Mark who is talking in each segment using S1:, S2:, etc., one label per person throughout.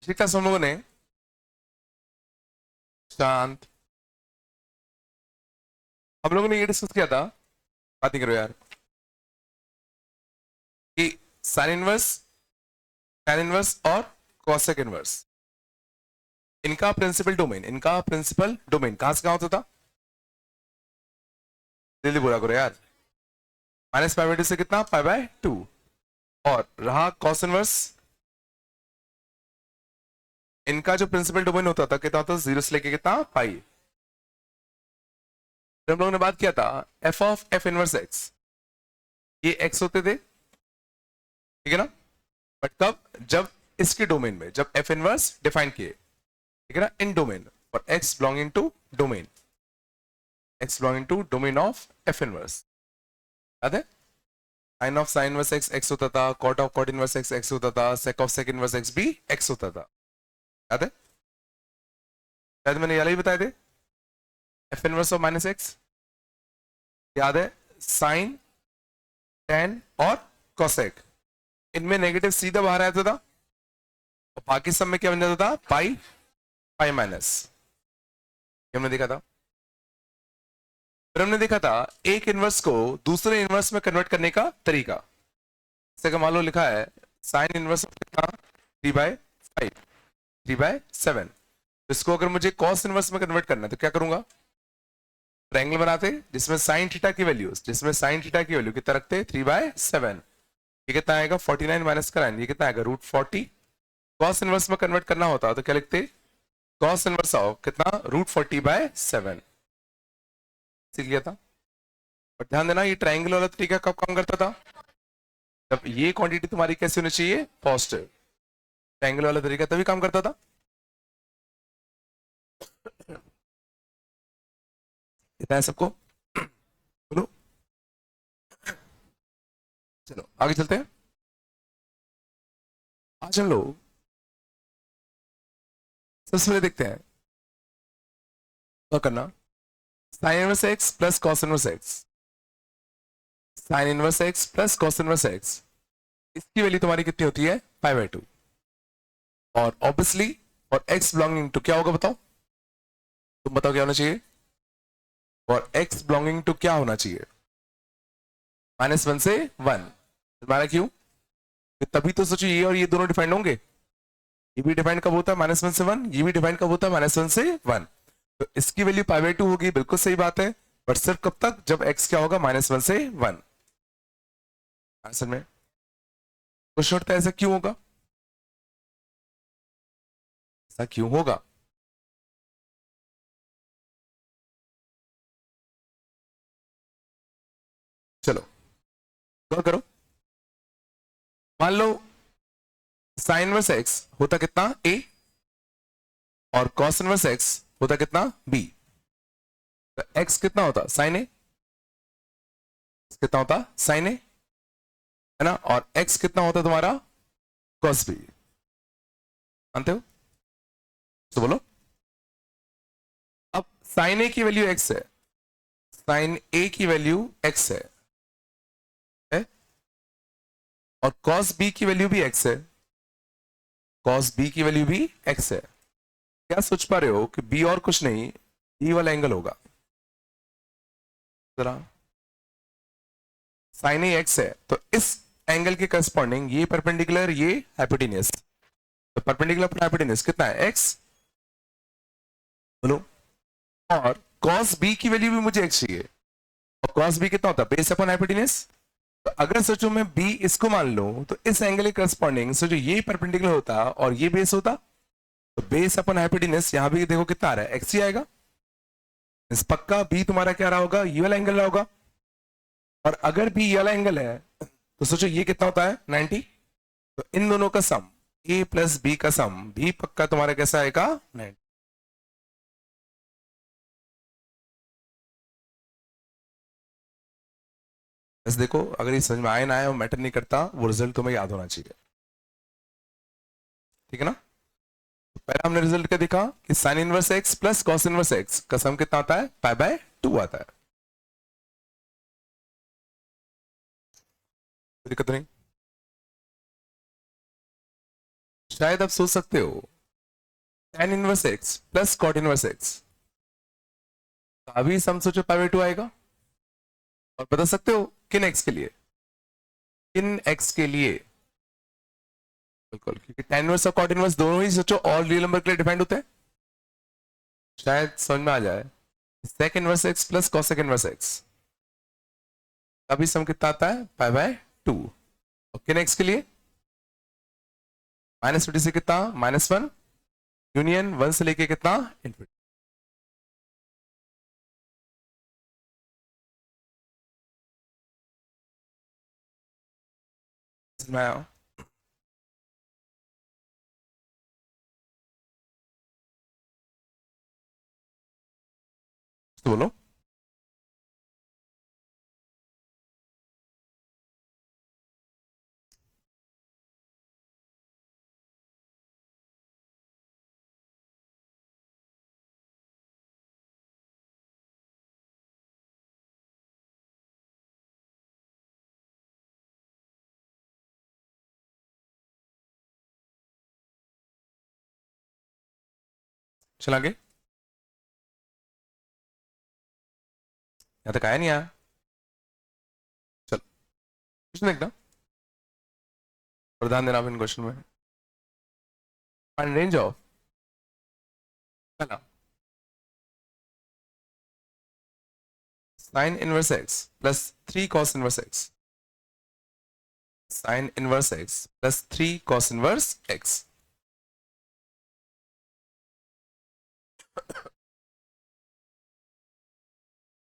S1: पिछली क्लास हम लोगों ने शांत हम लोगों ने ये डिस्कस किया था, बात नहीं करो यार, कि साइन इनवर्स, tan इनवर्स और कॉसेक इनवर्स, इनका प्रिंसिपल डोमेन कहां से कहां होता था? जल्दी बोला करो यार। माइनस पाई बाई टू से कितना? पाई बाय टू। और रहा कॉस इनवर्स, इनका जो प्रिंसिपल डोमेन होता था कितना होता था? जीरो से लेके कितना? पाई। फिर हम लोगों ने बात किया था F of f inverse x, ये एक्स होते थे, ठीक है ना? बट कब? जब इसके डोमेन में, जब एफ इनवर्स डिफाइन किए, ठीक है ना, इन डोमेन और x belonging to domain, x belonging to domain of f inverse. याद है? Sine of sine inverse x x होता था, cot of cot inverse x x होता था, sec of sec inverse x भी एक्स होता था। याद है? शायद मैंने यही बताए थे, f inverse of minus x, याद है? साइन, टेन और कॉसेक, इनमें नेगेटिव सीधा बाहर आता था और बाकी सब में क्या बन जाता था? पाई, पाई माइनस। हमने देखा था। फिर हमने देखा था एक इनवर्स को दूसरे इनवर्स में कन्वर्ट करने का तरीका। जैसे मान लो लिखा है साइन इनवर्स कितना? 3/5, 3/7। इसको अगर मुझे कॉस इनवर्स में कन्वर्ट करना है तो क्या करूंगा? ट्रायंगल बनाते जिसमें साइन थीटा की वैल्यू कितना रखते? 3/7। ये कितना आएगा? 49 माइनस का लाइन, ये कितना आएगा? √40। कॉस इनवर्स में कन्वर्ट करना होता तो क्या लिखते? कॉस इनवर्स ऑफ कितना? √40/7। सीख लिया था। और ध्यान देना ये ट्रायंगल वाला तरीका कब काम करता था? जब ये क्वांटिटी तुम्हारी कैसे होनी चाहिए? पॉजिटिव। ट्रायंगल वाला तरीका तभी काम करता था। इतना है सबको? बोलो। चलो आगे चलते हैं। आज हम लोग सबसे पहले देखते हैं क्या करना। Sign inverse x plus cos inverse x, sine inverse x plus cos inverse x, इसकी वैल्यू तुम्हारी कितनी होती है? पाई/2। और ऑब्वियसली और एक्स बिलोंगिंग टू क्या होगा? बताओ, तुम बताओ क्या होना चाहिए? और एक्स बिलोंगिंग टू क्या होना चाहिए? -1 से 1। तुम्हारा क्यों? तभी तो सोचो ये और ये दोनों डिफाइंड होंगे। ये भी डिफाइंड कब होता है? -1 से 1। ये भी डिफाइंड कब होता है? -1 से 1। तो इसकी वैल्यू पाई/2 होगी, बिल्कुल सही बात है। बट सिर्फ कब तक? जब एक्स क्या होगा? -1 से 1। असल में क्वेश्चन उठता है ऐसा क्यों होगा? ऐसा क्यों होगा? चलो गौर करो। मान लो साइन इनवर्स एक्स होता कितना? ए। और कॉस इनवर्स एक्स होता कितना? बी। तो एक्स कितना होता? साइन ए। कितना होता? साइन ए, है ना? और एक्स कितना होता तुम्हारा? Cos b. मानते हो? तो बोलो। अब साइन ए की वैल्यू एक्स है, साइन ए की वैल्यू एक्स है? और कॉस बी की वैल्यू भी एक्स है, कॉस बी की वैल्यू भी एक्स है। क्या सोच पा रहे हो कि बी और कुछ नहीं, ई वाला एंगल होगा? जरा साइन ए एक्स है तो इस एंगल के करस्पॉन्डिंग ये परपेंडिकुलर, ये हाइपोटेन्यूस। तो परपेंडिकुलर पर हाइपोटेन्यूस कितना है? एक्स। बोलो। और कॉस बी की वैल्यू भी मुझे एक्स चाहिए, और कॉस बी कितना होता है? Base upon hypotenuse. तो अगर सोचो मैं बी इसको मान लूं तो इस एंगल के करस्पॉन्डिंग सोचो ये परपेंडिकुलर होता और ये बेस होता, तो बेस अपॉन हाइपोटेन्यूस यहां भी देखो कितना आ रहा है? एक्स ही आएगा। इस पक्का बी तुम्हारा क्या रहा होगा? ये वाला एंगल रहा होगा। और अगर बी ये वाला एंगल है तो सोचो ये कितना होता है? 90। तो इन दोनों का सम, ए प्लस बी का सम भी पक्का तुम्हारा कैसा आएगा? 90। बस देखो, अगर ये समझ में आए ना आए और मैटर नहीं करता, वो रिजल्ट तुम्हें याद होना चाहिए, ठीक है ना? तो पहला हमने रिजल्ट क्या देखा कि sign inverse x plus cos inverse x का सम कितना आता है? पाई/2 आता है। कोई दिक्कत नहीं? शायद आप सोच सकते हो tan inverse x plus cot inverse x, अभी सम सोचो पाई बाय 2 आएगा। और बता सकते हो किन x के लिए, किन x के लिए? बिल्कुल, क्योंकि tan इनवर्स और cot इनवर्स दोनों ही सोचो ऑल रियल नंबर के लिए डिफाइंड होते हैं। शायद समझ में आ जाए। sec inverse x plus cosec inverse x, अभी सम कितना आता है? पाई बाय 2। और किन x के लिए? -20 से कितना? -1 यूनियन 1 से लेके कितना? इनफिनिटी। समझ में आया? तो बोलो। चल आगे, यहाँ तक आया नहीं आया? चल क्वेश्चन देखना, और ध्यान देना आप इन क्वेश्चन में। फाइंड रेंज ऑफ, पहला sin inverse x plus 3 cos inverse x, sin inverse x plus 3 cos inverse x।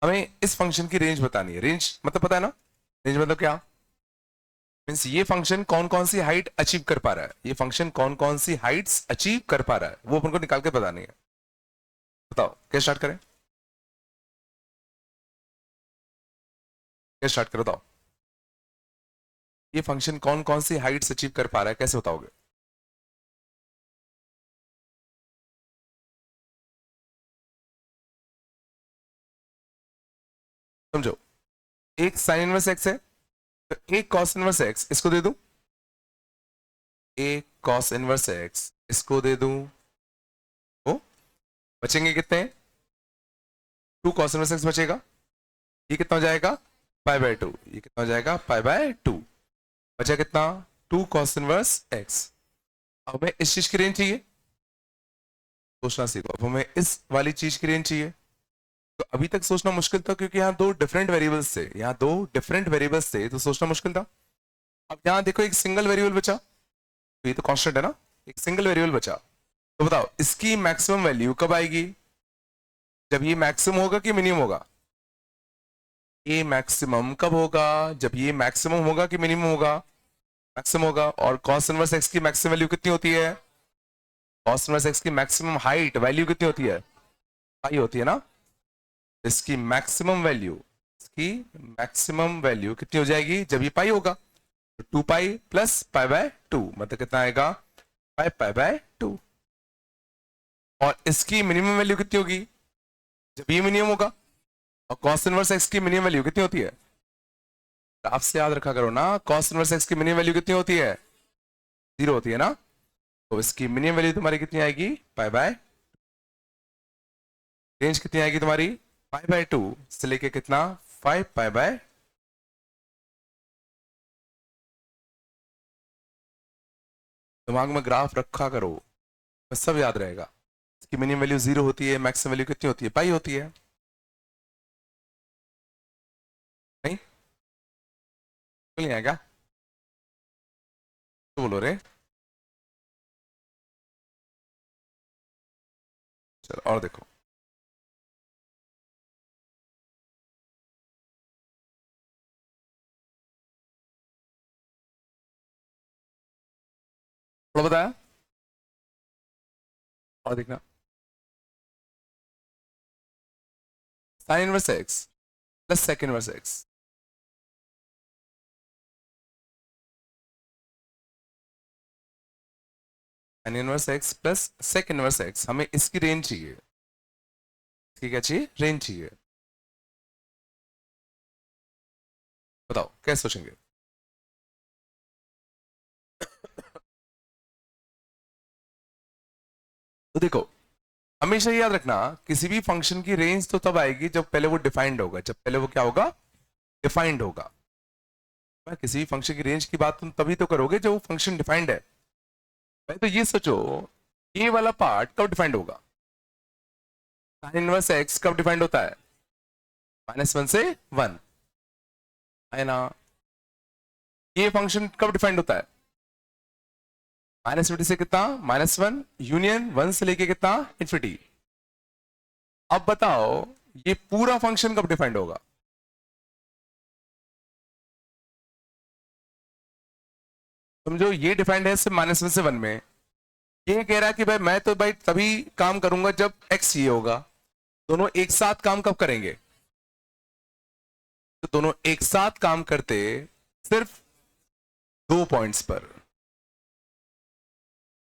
S1: हमें इस फंक्शन की रेंज बतानी है। रेंज मतलब पता है ना? रेंज मतलब क्या? मीन्स ये फंक्शन कौन कौन सी हाइट अचीव कर पा रहा है, ये फंक्शन कौन कौन सी हाइट्स अचीव कर पा रहा है, वो अपन को निकाल के बतानी है। बताओ क्या स्टार्ट करें? क्या स्टार्ट करो, बताओ। ये फंक्शन कौन कौन सी हाइट्स अचीव कर पा रहा है, कैसे बताओगे? समझो, एक साइन इनवर्स एक्स है, तो एक कॉस इनवर्स एक्स इसको दे दूं, एक कॉस इनवर्स एक्स इसको दे दूं, वो बचेंगे कितने? 2 कॉस इनवर्स एक्स बचेगा। ये कितना हो जाएगा? पाई बाय 2। ये कितना हो जाएगा? पाई बाय 2। बचा कितना? 2 कॉस इनवर्स एक्स। अब हमें इस चीज की रेंज चाहिए, सोचना सीखो। अब हमें इस वाली चीज की रेंज चाहिए। तो अभी तक सोचना मुश्किल था क्योंकि यहाँ दो डिफरेंट वेरिएबल्स थे, यहाँ दो डिफरेंट वेरिएबल्स थे, तो सोचना मुश्किल था। अब यहाँ देखो एक सिंगल वेरिएबल बचा, तो ये तो कांस्टेंट है ना, एक सिंगल वेरिएबल बचा। तो बताओ इसकी मैक्सिमम वैल्यू कब आएगी? जब ये मैक्सिमम होगा कि मिनिमम होगा? ये मैक्सिमम कब होगा? जब ये मैक्सिमम होगा कि मिनिमम होगा? मैक्सिमम होगा। और cos इनवर्स x की मैक्सिमम वैल्यू कितनी होती है? cos इनवर्स x की मैक्सिमम हाइट वैल्यू कितनी होती है? पाई होती है ना। इसकी मैक्सिमम वैल्यू, इसकी मैक्सिमम वैल्यू कितनी हो जाएगी जब ये पाई होगा? तो 2 पाई प्लस पाई बाय 2, मतलब कितना आएगा? 5 पाई बाय 2। और इसकी मिनिमम वैल्यू कितनी होगी जब ये मिनिमम होगा? और cos इनवर्स x की मिनिमम वैल्यू कितनी होती है? आपसे याद रखा करो ना, cos इनवर्स x की मिनिमम वैल्यू कितनी होती है? 0 होती है ना। तो इसकी मिनिमम वैल्यू तुम्हारी कितनी आएगी? Pi by. रेंज कितनी आएगी तुम्हारी? पाई बाय 2 से लेके कितना? 5 पाई बाय। दिमाग में ग्राफ रखा करो, बस सब याद रहेगा। इसकी मिनिमम वैल्यू 0 होती है, मैक्सिमम वैल्यू कितनी होती है? पाई होती है। नहीं नहीं आएगा? तो बोलो रे। चलो और देखो, थोड़ा बताया और देखना। Sine inverse x plus sec inverse x, sine inverse x plus sec inverse x, हमें इसकी रेंज चाहिए। इसकी क्या चाहिए? रेंज चाहिए। बताओ कैसे सोचेंगे? तो देखो, हमेशा याद रखना, किसी भी फंक्शन की रेंज तो तब आएगी जब पहले वो डिफाइंड होगा, जब पहले वो क्या होगा, डिफाइंड होगा। किसी भी फंक्शन की रेंज की बात तुम तभी तो करोगे जब वो फंक्शन डिफाइंड है। भाई तो ये सोचो, ये वाला पार्ट कब डिफाइंड होगा, साइन इनवर्स एक्स कब डिफाइंड होता है, -1 से 1, है ना। ये फंक्शन कब डिफाइंड होता है, -∞ से कितना, -1 यूनियन 1 से लेके कितना, इन्फिनिटी। अब बताओ ये पूरा फंक्शन कब डिफाइंड होगा, समझो ये डिफाइंड है सिर्फ -1 से 1 में। ये कह रहा है कि भाई मैं तो भाई तभी काम करूंगा जब x ये होगा। दोनों एक साथ काम कब करेंगे, तो दोनों एक साथ काम करते सिर्फ 2 पॉइंट्स पर।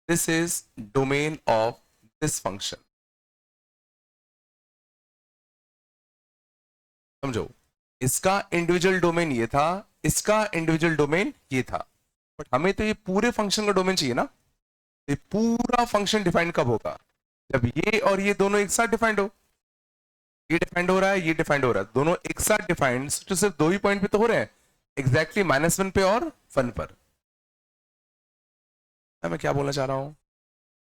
S1: This is domain of this function. समझो, इसका इंडिविजुअल डोमेन ये था, इसका इंडिविजुअल डोमेन ये था, बट हमें तो ये पूरे फंक्शन का डोमेन चाहिए ना। ये पूरा फंक्शन डिफाइंड कब होगा, जब ये और ये दोनों एक साथ डिफाइंड हो। ये डिफाइंड हो रहा है, ये डिफाइंड हो रहा है, दोनों एक साथ डिफाइंड तो सिर्फ 2 ही पॉइंट पे तो हो रहे हैं, एग्जैक्टली -1 पे और 1 पर। मैं क्या बोलना चाह रहा हूं,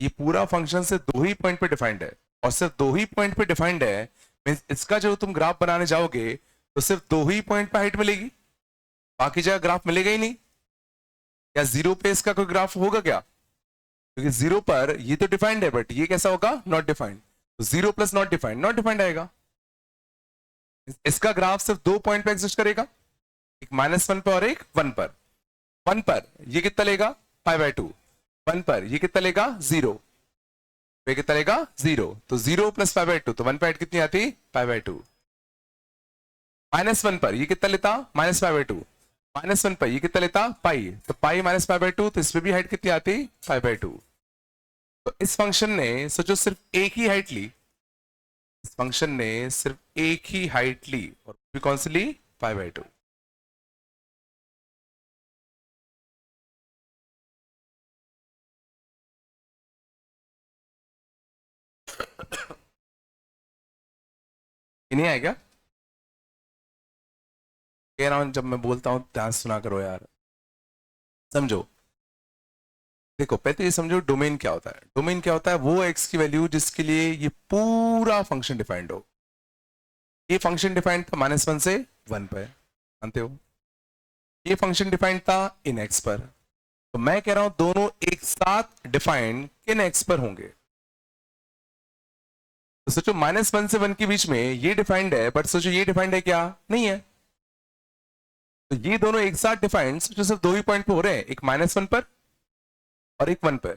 S1: ये पूरा फंक्शन सिर्फ 2 ही पॉइंट पे डिफाइंड है, और सिर्फ 2 ही पॉइंट पे डिफाइंड है, मींस इसका जो तुम ग्राफ बनाने जाओगे तो सिर्फ 2 ही पॉइंट पे हाइट मिलेगी, बाकी जगह ग्राफ मिलेगा ही नहीं। या जीरो पे इसका कोई ग्राफ होगा क्या, क्योंकि जीरो पर ये तो डिफाइंड है, बट ये कैसा होगा, नॉट डिफाइंड। तो जीरो प्लस नॉट डिफाइंड आएगा। इसका ग्राफ सिर्फ 2 पॉइंट पे एग्जिस्ट करेगा, एक -1 पर और एक 1 पर। 1 पर ये कितना लेगा, π/2। 1 पर ये कितना लेगा, 0। ये कितना लेगा, 0। तो 0 प्लस π/2, तो 1 पे हाइट कितनी आती, π/2। -1 पर ये कितना लेता, -π/2। -1 पर ये कितना लेता, पाई, तो पाई माइनस π/2, तो इस पे भी हाइट कितनी आती, π/2। तो इस फंक्शन ने सोचो सिर्फ एक ही हाइट ली, इस फंक्शन ने सिर्फ एक ही हाइट ली, और भी कौन सी ली, π/2। नहीं आएगा, कह रहा हूं जब मैं बोलता हूं ध्यान से सुना करो यार। समझो, देखो पहले तो ये समझो डोमेन क्या होता है। डोमेन क्या होता है, वो एक्स की वैल्यू जिसके लिए ये पूरा फंक्शन डिफाइंड हो। ये फंक्शन डिफाइंड था -1 से 1 पर, जानते हो। ये फंक्शन डिफाइंड था इन एक्स पर, तो मैं कह रहा हूं दोनों एक साथ डिफाइंड किन एक्स पर होंगे। तो सोचो -1 से 1 के बीच में ये डिफाइंड है, बट सोचो ये डिफाइंड है क्या, नहीं है। तो ये दोनों एक साथ डिफाइंड सोचो सिर्फ 2 ही पॉइंट पे हो रहे हैं, एक -1 पर और एक 1 पर।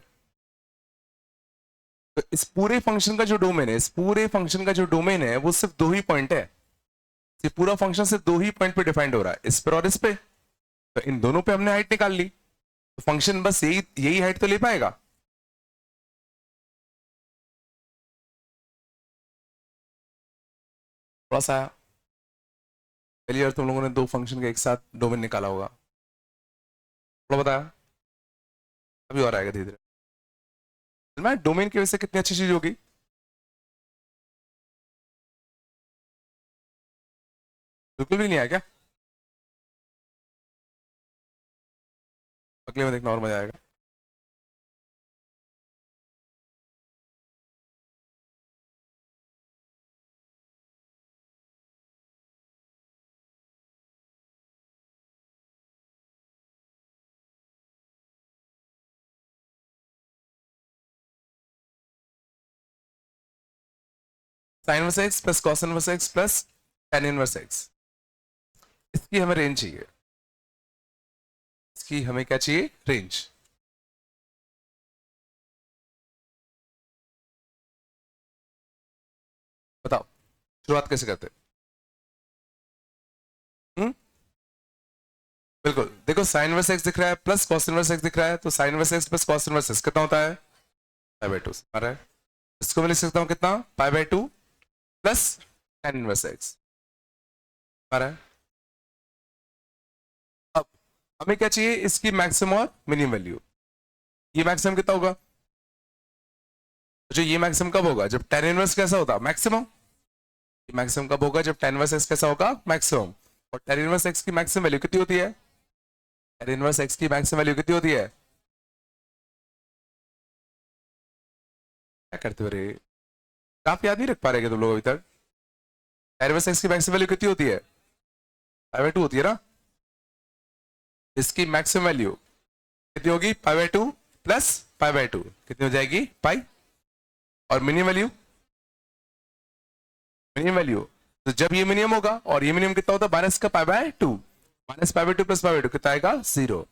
S1: तो इस पूरे फंक्शन का जो डोमेन है, इस पूरे फंक्शन का जो डोमेन है वो सिर्फ 2 ही पॉइंट है। ये पूरा फंक्शन सिर्फ 2 ही पॉइंट पे डिफाइंड हो रहा है, इस पर और इस पे। तो इन दोनों पे हमने हाइट निकाल ली, तो फंक्शन बस यही यही हाइट तो ले पाएगा। थोड़ा सा पहली बार तुम लोगों ने 2 फंक्शन का एक साथ डोमेन निकाला होगा, थोड़ा बताया, अभी और आएगा धीरे धीरे। मैं डोमेन की वजह से कितनी अच्छी चीज होगी, बिल्कुल भी नहीं आया क्या, अगले में देखना और मजा आएगा। Sign inverse x plus cos inverse x plus tan inverse x, इसकी हमें रेंज चाहिए। इसकी हमें क्या चाहिए, रेंज। बताओ शुरुआत कैसे करते हैं। बिल्कुल, देखो साइन इनवर्स एक्स दिख रहा है प्लस कॉस इनवर्स एक्स दिख रहा है, तो sign inverse x plus cos inverse x कितना होता है, π/2 आ रहा है। इसको मैं लिख सकता हूं कितना, π/2 प्लस टेन इनवर्स एक्स आ रहा है। अब हमें क्या चाहिए, इसकी मैक्सिमम और मिनिमम वैल्यू। ये मैक्सिमम कितना होगा, जो ये मैक्सिमम कब होगा? जब tan इनवर्स कैसा होता? मैक्सिमम। मैक्सिमम कब होगा? जब tan इनवर्स x कैसा होगा? मैक्सिमम। और tan इनवर्स x की मैक्सिमम वैल्यू कितनी होती है? tan इनवर्स x की मैक्सिमम वैल्यू कितनी होती है? क्या करते हो रे? आप याद नहीं रख पा रहे तुम लोग अभी तक? tan इनवर्स x की मैक्सिमम वैल्यू कितनी होती है? पाई बाय 2 होती है ना? इसकी मैक्सिमम वैल्यू कितनी होगी? पाई बाय 2 प्लस पाई बाय 2 कितनी हो जाएगी? पाई। और मिनिमम वैल्यू, मिनिमम वैल्यू, तो जब ये मिनिमम होगा, और ये मिनिमम कितना होता है? माइनस का pi by 2, minus pi by 2 plus pi by 2 कितना आएगा? 0।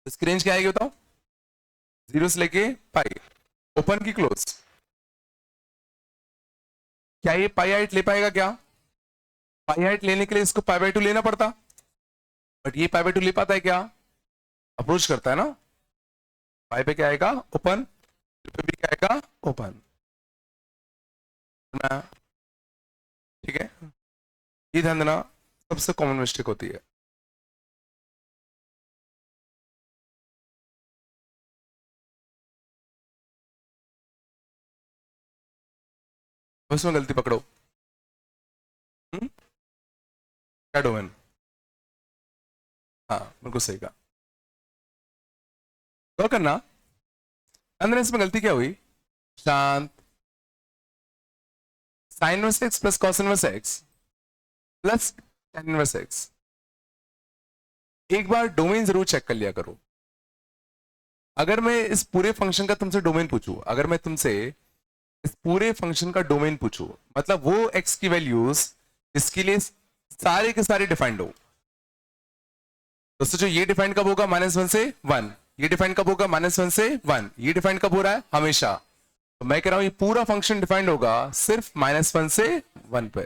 S1: इसकी रेंज क्या आएगी बताओ? 0 से लेके पाई, ओपन की क्लोज। क्या ये पाई हाइट ले पाएगा क्या? पाई हाइट लेने के लिए इसको पाई बाय 2 लेना पड़ता, बट ये पाई बाय 2 ले पाता है क्या? अप्रोच करता है ना। पाई पे क्या आएगा? ओपन। पे भी क्या आएगा? ओपन। ठीक है, ये ध्यान देना, सबसे कॉमन मिस्टेक होती है। उसमें गलती पकड़ो। क्या डोमेन? हाँ बिल्कुल सही कहा। गौर करना, अंदर इसमें गलती क्या हुई? शांत। Sine inverse x plus cos inverse x plus tan inverse x. एक बार डोमेन जरूर चेक कर लिया करो। अगर मैं इस पूरे फंक्शन का तुमसे डोमेन पूछूं, अगर मैं तुमसे इस पूरे फंक्शन का डोमेन पूछूं, मतलब वो एक्स की वैल्यूज इसके लिए सारे के सारे डिफाइंड हो, तो सोचो ये डिफाइंड कब होगा? -1 से 1। ये डिफाइंड कब होगा? -1 से 1। ये डिफाइंड कब हो रहा है? हमेशा। तो मैं कह रहा हूं ये पूरा फंक्शन डिफाइंड होगा सिर्फ -1 से 1 पे।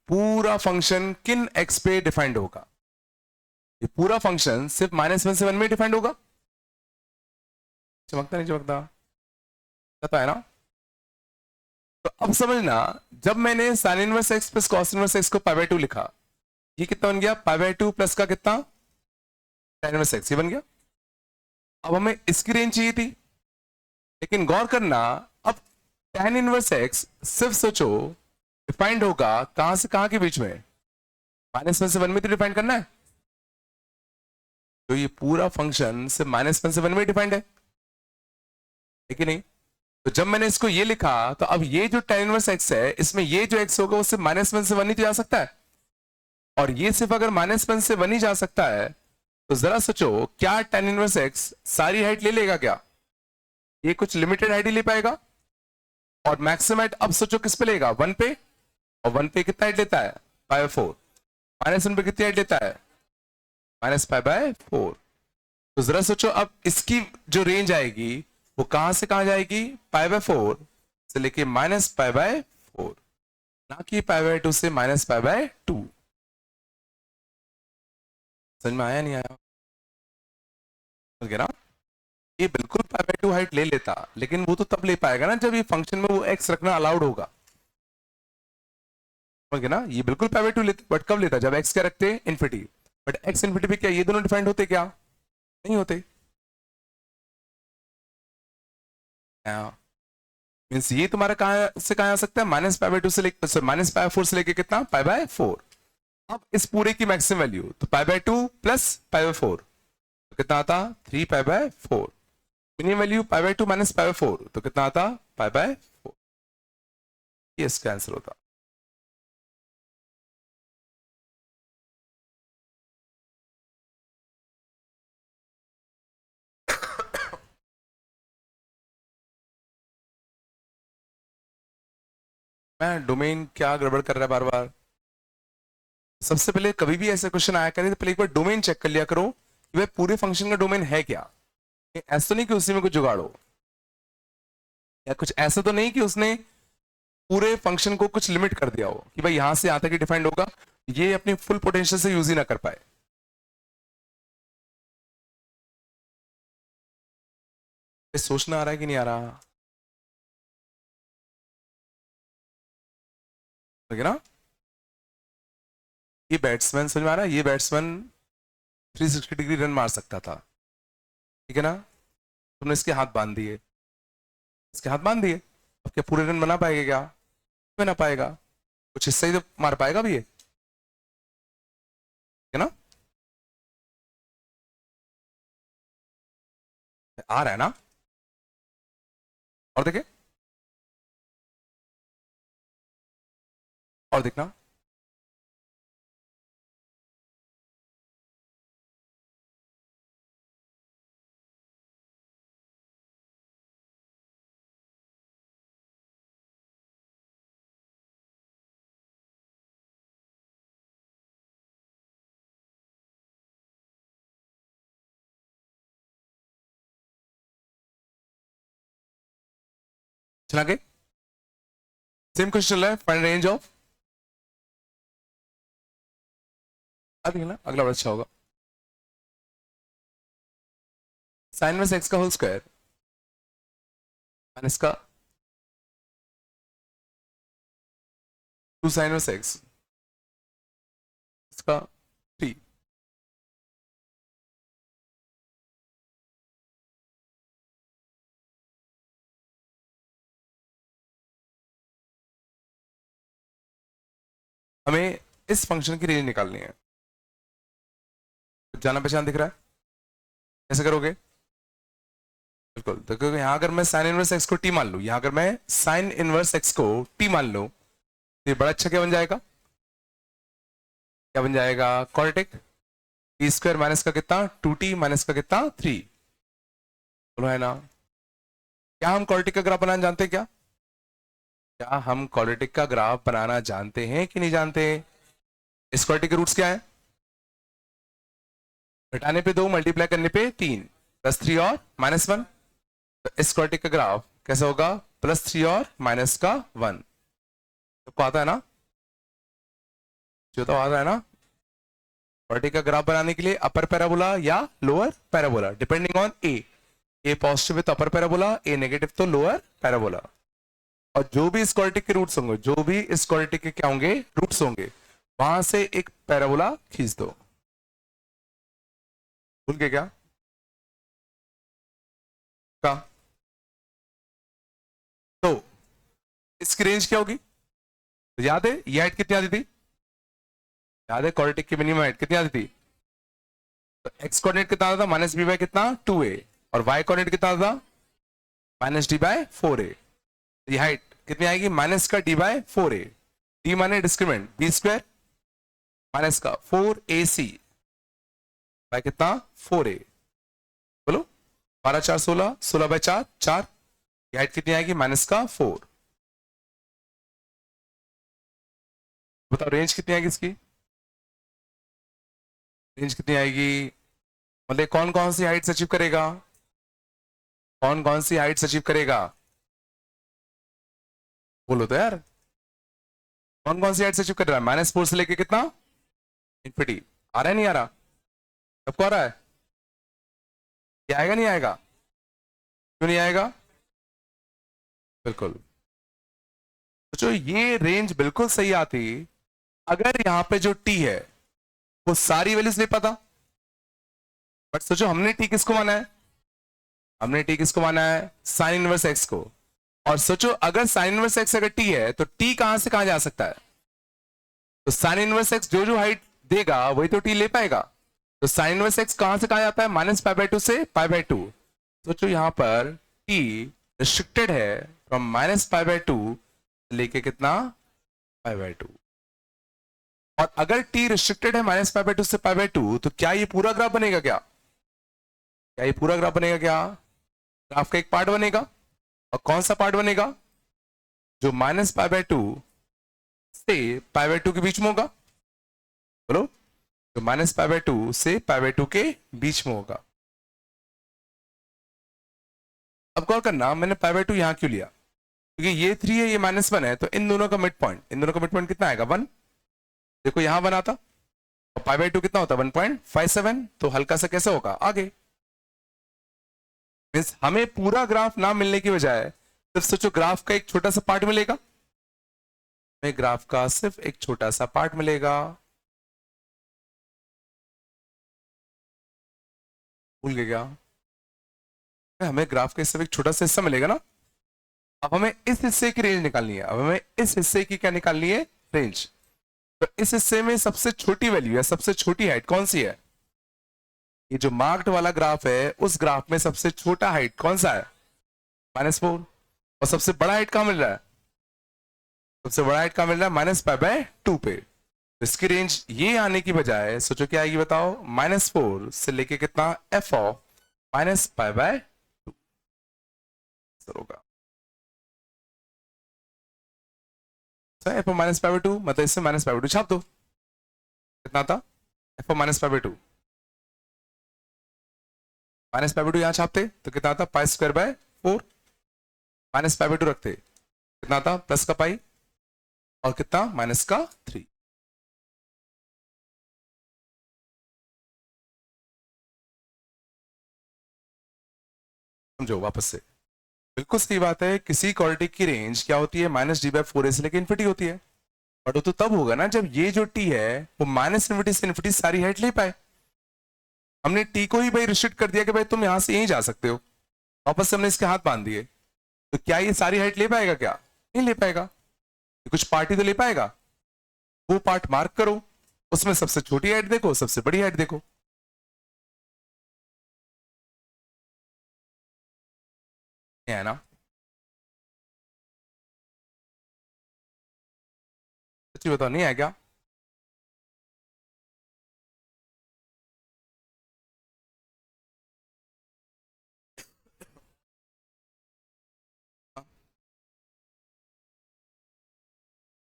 S1: पूरा फंक्शन किन एक्स पे डिफाइंड होगा? ये पूरा फंक्शन सिर्फ -1 से 1 में डिफाइंड होगा। चमकता नहीं चमकता? पता है ना? तो अब समझना, जब मैंने sign inverse x plus cos inverse x को पाई बाय 2 लिखा, ये कितना बन गया? पाई बाय 2 प्लस का कितना? tan इनवर्स एक्स, ये बन गया। अब हमें इसकी रेंज चाहिए थी, लेकिन गौर करना, अब tan इनवर्स एक्स सिर्फ सोचो डिफाइंड होगा कहां से कहां के बीच में? -1 से 1 में तो डिफाइंड करना है। तो ये पूरा फंक्शन सिर्फ -1 से 1 में डिफाइंड है, लेकिन नहीं। तो जब मैंने इसको ये लिखा, तो अब ये जो tan इनवर्स एक्स है, इसमें ये जो एक्स होगा वो सिर्फ -1 से 1 ही तो जा सकता है, और ये सिर्फ अगर -1 से 1 ही जा सकता है, तो जरा सोचो क्या tan इनवर्स एक्स सारी हाइट ले लेगा क्या? ये कुछ लिमिटेड हाइट ही ले पाएगा। और मैक्सिमम हाइट अब सोचो किस पे लेगा? 1 पे। और 1 पे कितना हाइट लेता है? Pi by 4। -1 पे कितनी हाइट लेता है? -Pi by 4। तो जरा सोचो अब इसकी जो रेंज आएगी वो कहां से कहां जाएगी? पाई बाय 4 से लेके -पाई बाय 4, ना कि पाई बाय 2 से -पाई बाय 2। समझ में आया नहीं आया? ना, ये बिल्कुल पाई बाय 2 हाइट ले लेता, लेकिन वो तो तब ले पाएगा ना जब ये फंक्शन में वो एक्स रखना अलाउड होगा। समझ ना, ये बिल्कुल पाई बाय 2 लेते, बट कब लेता? जब एक्स क्या रखते? इन्फिनिटी। बट एक्स इन्फिनिटी पे क्या ये दोनों डिफाइंड होते क्या? नहीं होते। मीन्स ये तुम्हारा कहां से कहां आ सकता है? -पाई बाय 2 से लेके, -पाई 4 से लेके कितना? Pi by 4। अब इस पूरे की मैक्सिमम वैल्यू तो पाई बाय 2 प्लस पाई बाय 4, तो कितना आता? 3 pi by 4। Minimum value pi by 2 minus pi bye 4, तो कितना आता? Pi by 4। ये इसका आंसर होता। मैं डोमेन क्या गड़बड़ कर रहा है बार बार? सबसे पहले कभी भी ऐसा क्वेश्चन आया करे तो पहले एक बार डोमेन चेक कर लिया करो कि भाई पूरे फंक्शन का डोमेन है क्या। ऐसा तो नहीं कि उसी में कुछ जुगाड़ो, या कुछ ऐसा तो नहीं कि उसने पूरे फंक्शन को कुछ लिमिट कर दिया हो कि भाई यहां से यहां तक ही डिफाइंड होगा, ये अपनी फुल पोटेंशियल से यूज ही ना कर पाए। सोचना आ रहा है कि नहीं आ रहा? ठीक है ना? ये बैट्समैन, समझ में आ रहा है? ये बैट्समैन 360 डिग्री रन मार सकता था, ठीक है ना? तुमने इसके हाथ बांध दिए, इसके हाथ बांध दिए, अब क्या पूरे रन बना पाएगा क्या? बना पाएगा, कुछ हिस्सा ही तो मार पाएगा भी ये, है ना? आ रहा है ना? और देखे, और देखना, चला के सेम क्वेश्चन चल रहा है, फाइंड रेंज ऑफ, अब ना अगला बड़ा अच्छा होगा, साइन इनवर्स एक्स का होल स्क्वायर माइनस का 2 साइन इनवर्स एक्स इसका 3। हमें इस फंक्शन की रेंज निकालनी है, जाना पहचान दिख रहा है, कैसे करोगे? बिल्कुल, तो क्योंकि यहां अगर मैं साइन इनवर्स एक्स को टी मान लूं, यहां अगर मैं साइन इनवर्स एक्स को टी मान लूं, तो ये बड़ा अच्छा क्या बन जाएगा? क्या बन जाएगा? कॉर्टिक टी स्क्वायर माइनस का कितना 2t माइनस का कितना 3, बोलो है ना? क्या हम कॉर्टिक का ग्राफ बनाना जानते हैं क्या? क्या हम क्वाड्रेटिक का ग्राफ बनाना जानते हैं कि नहीं जानते? इस क्वाड्रेटिक के रूट्स क्या है? घटाने पे 2, मल्टीप्लाई करने पे 3, +3 और -1। तो इस क्वाड्रेटिक का ग्राफ कैसा होगा? +3 और माइनस का 1। तो आता है ना? जो तो आता है ना? क्वाड्रेटिक का ग्राफ बनाने के लिए अपर पैराबोला या lower parabola, depending on A positive है तो अपर पैराबोला, ए नेगेटिव तो लोअर पैराबोला। और जो भी इस क्वाड्रेटिक के रूट्स होंगे, जो भी इस क्वाड्रेटिक के क्या होंगे? रूट्स होंगे, वहां से एक पैराबोला खींच दो। भूल के क्या का? तो इसकी रेंज क्या होगी? तो याद है ये हाइट कितनी आती थी? याद है क्वाड्रेटिक की मिनिमम हाइट कितनी आती थी? तो एक्स कोऑर्डिनेट कितना आता था? माइनस बी बाय कितना 2a, और वाई कोऑर्डिनेट कितना आता था? Minus d by 4a। ये हाइट कितनी आएगी? माइनस का डी बाय 4a, डी माने डिस्क्रिमिनेंट बी स्क्वायर माइनस का 4ac बाय कितना 4a, बोलो 12 4 16, 16 बाय 4 4, ये हाइट कितनी आएगी? माइनस का 4। बताओ रेंज कितनी आएगी इसकी? रेंज कितनी आएगी? मतलब कौन कौन सी हाइट्स अचीव करेगा? कौन कौन सी हाइट्स अचीव करेगा? बोलो तो यार, कौन कौन सी हाइट्स अचीव कर रहा है? -4 से लेके कितना इन्फिनिटी। आ रहा है नहीं आ रहा? सबको आ रहा है? ये आएगा नहीं आएगा? क्यों नहीं आएगा? बिल्कुल, तो ये रेंज बिल्कुल सही आती अगर यहां पे जो टी है वो सारी वैल्यूज ले पाता। बट सोचो हमने टी किसको माना है? हमने टी किसको माना है? साइन इनवर्स एक्स को। और सोचो अगर साइन इनवर्स एक्स अगर टी है तो टी कहां से कहां जा सकता है? तो साइन इनवर्स एक्स जो जो हाइट देगा वही तो टी ले पाएगा। तो साइन इनवर्स एक्स कहां से कहां जाता है? -π/2 से π/2। सोचो यहां पर टी रिस्ट्रिक्टेड है फ्रॉम -π/2 लेके कितना π/2। और अगर टी रिस्ट्रिक्टेड है -π/2 से π/2 तो क्या ये पूरा ग्राफ बनेगा क्या? क्या ये पूरा ग्राफ बनेगा क्या? ग्राफ का एक पार्ट बनेगा, और कौन सा पार्ट बनेगा? जो -π/2 से π/2 के बीच में होगा, बोलो, तो -π/2 से π/2 के बीच में होगा। अब गौर करना मैंने π/2 यहां क्यों लिया? क्योंकि ये 3 है ये -1 है, तो इन दोनों का मिड पॉइंट, इन दोनों का मिड पॉइंट कितना आएगा? 1। देखो यहां 1 आता और π/2 कितना होता है? 1.57। तो हल्का सा कैसे होगा आगे? मीन्स हमें पूरा ग्राफ ना मिलने की बजाय सिर्फ सोचो ग्राफ का एक छोटा सा पार्ट मिलेगा, हमें ग्राफ का सिर्फ एक छोटा सा पार्ट मिलेगा। भूल गए क्या? हमें ग्राफ का सिर्फ एक छोटा सा हिस्सा मिलेगा ना। अब हमें इस हिस्से की रेंज निकालनी है, अब हमें इस हिस्से की क्या निकालनी है, रेंज। तो इस हिस्से में सबसे छोटी वैल्यू है, सबसे छोटी हाइट कौन सी है? ये जो मार्क्ड वाला ग्राफ है, उस ग्राफ में सबसे छोटा हाइट कौन सा है? -4। और सबसे बड़ा हाइट कहां मिल रहा है? सबसे बड़ा हाइट कहां मिल रहा है? -π/2 पे। तो इसकी रेंज ये आने की बजाय सोचो क्या आएगी बताओ, -4 से लेके कितना, f ऑफ -π/2 होगा। f ऑफ -π/2 मतलब इससे -π/2 छाप दो। कितना था? f ऑफ -π/2, -π/2 यहां छापते तो कितना था, π²/4। -π/2 रखते कितना था, प्लस का पाई और कितना, -3। समझो वापस से, बिल्कुल सही बात है। किसी क्वालिटी की रेंज क्या होती है, -d/4a से लेकर इन्फिनिटी होती है। बट वो तो तब होगा ना जब ये जो t है वो -इन्फिनिटी से इन्फिनिटी सारी हाइट ले पाए। हमने t को ही भाई रिस्ट्रिक्ट कर दिया कि भाई तुम यहां से यहीं जा सकते हो, वापस से हमने इसके हाथ बांध दिए। तो क्या ये सारी हाइट ले पाएगा? क्या नहीं ले पाएगा। कुछ पार्ट ही तो ले पाएगा। वो पार्ट मार्क करो, उसमें सबसे छोटी हाइट देखो, सबसे बड़ी हाइट देखो। है ना? सच्ची बताओ, नहीं है क्या?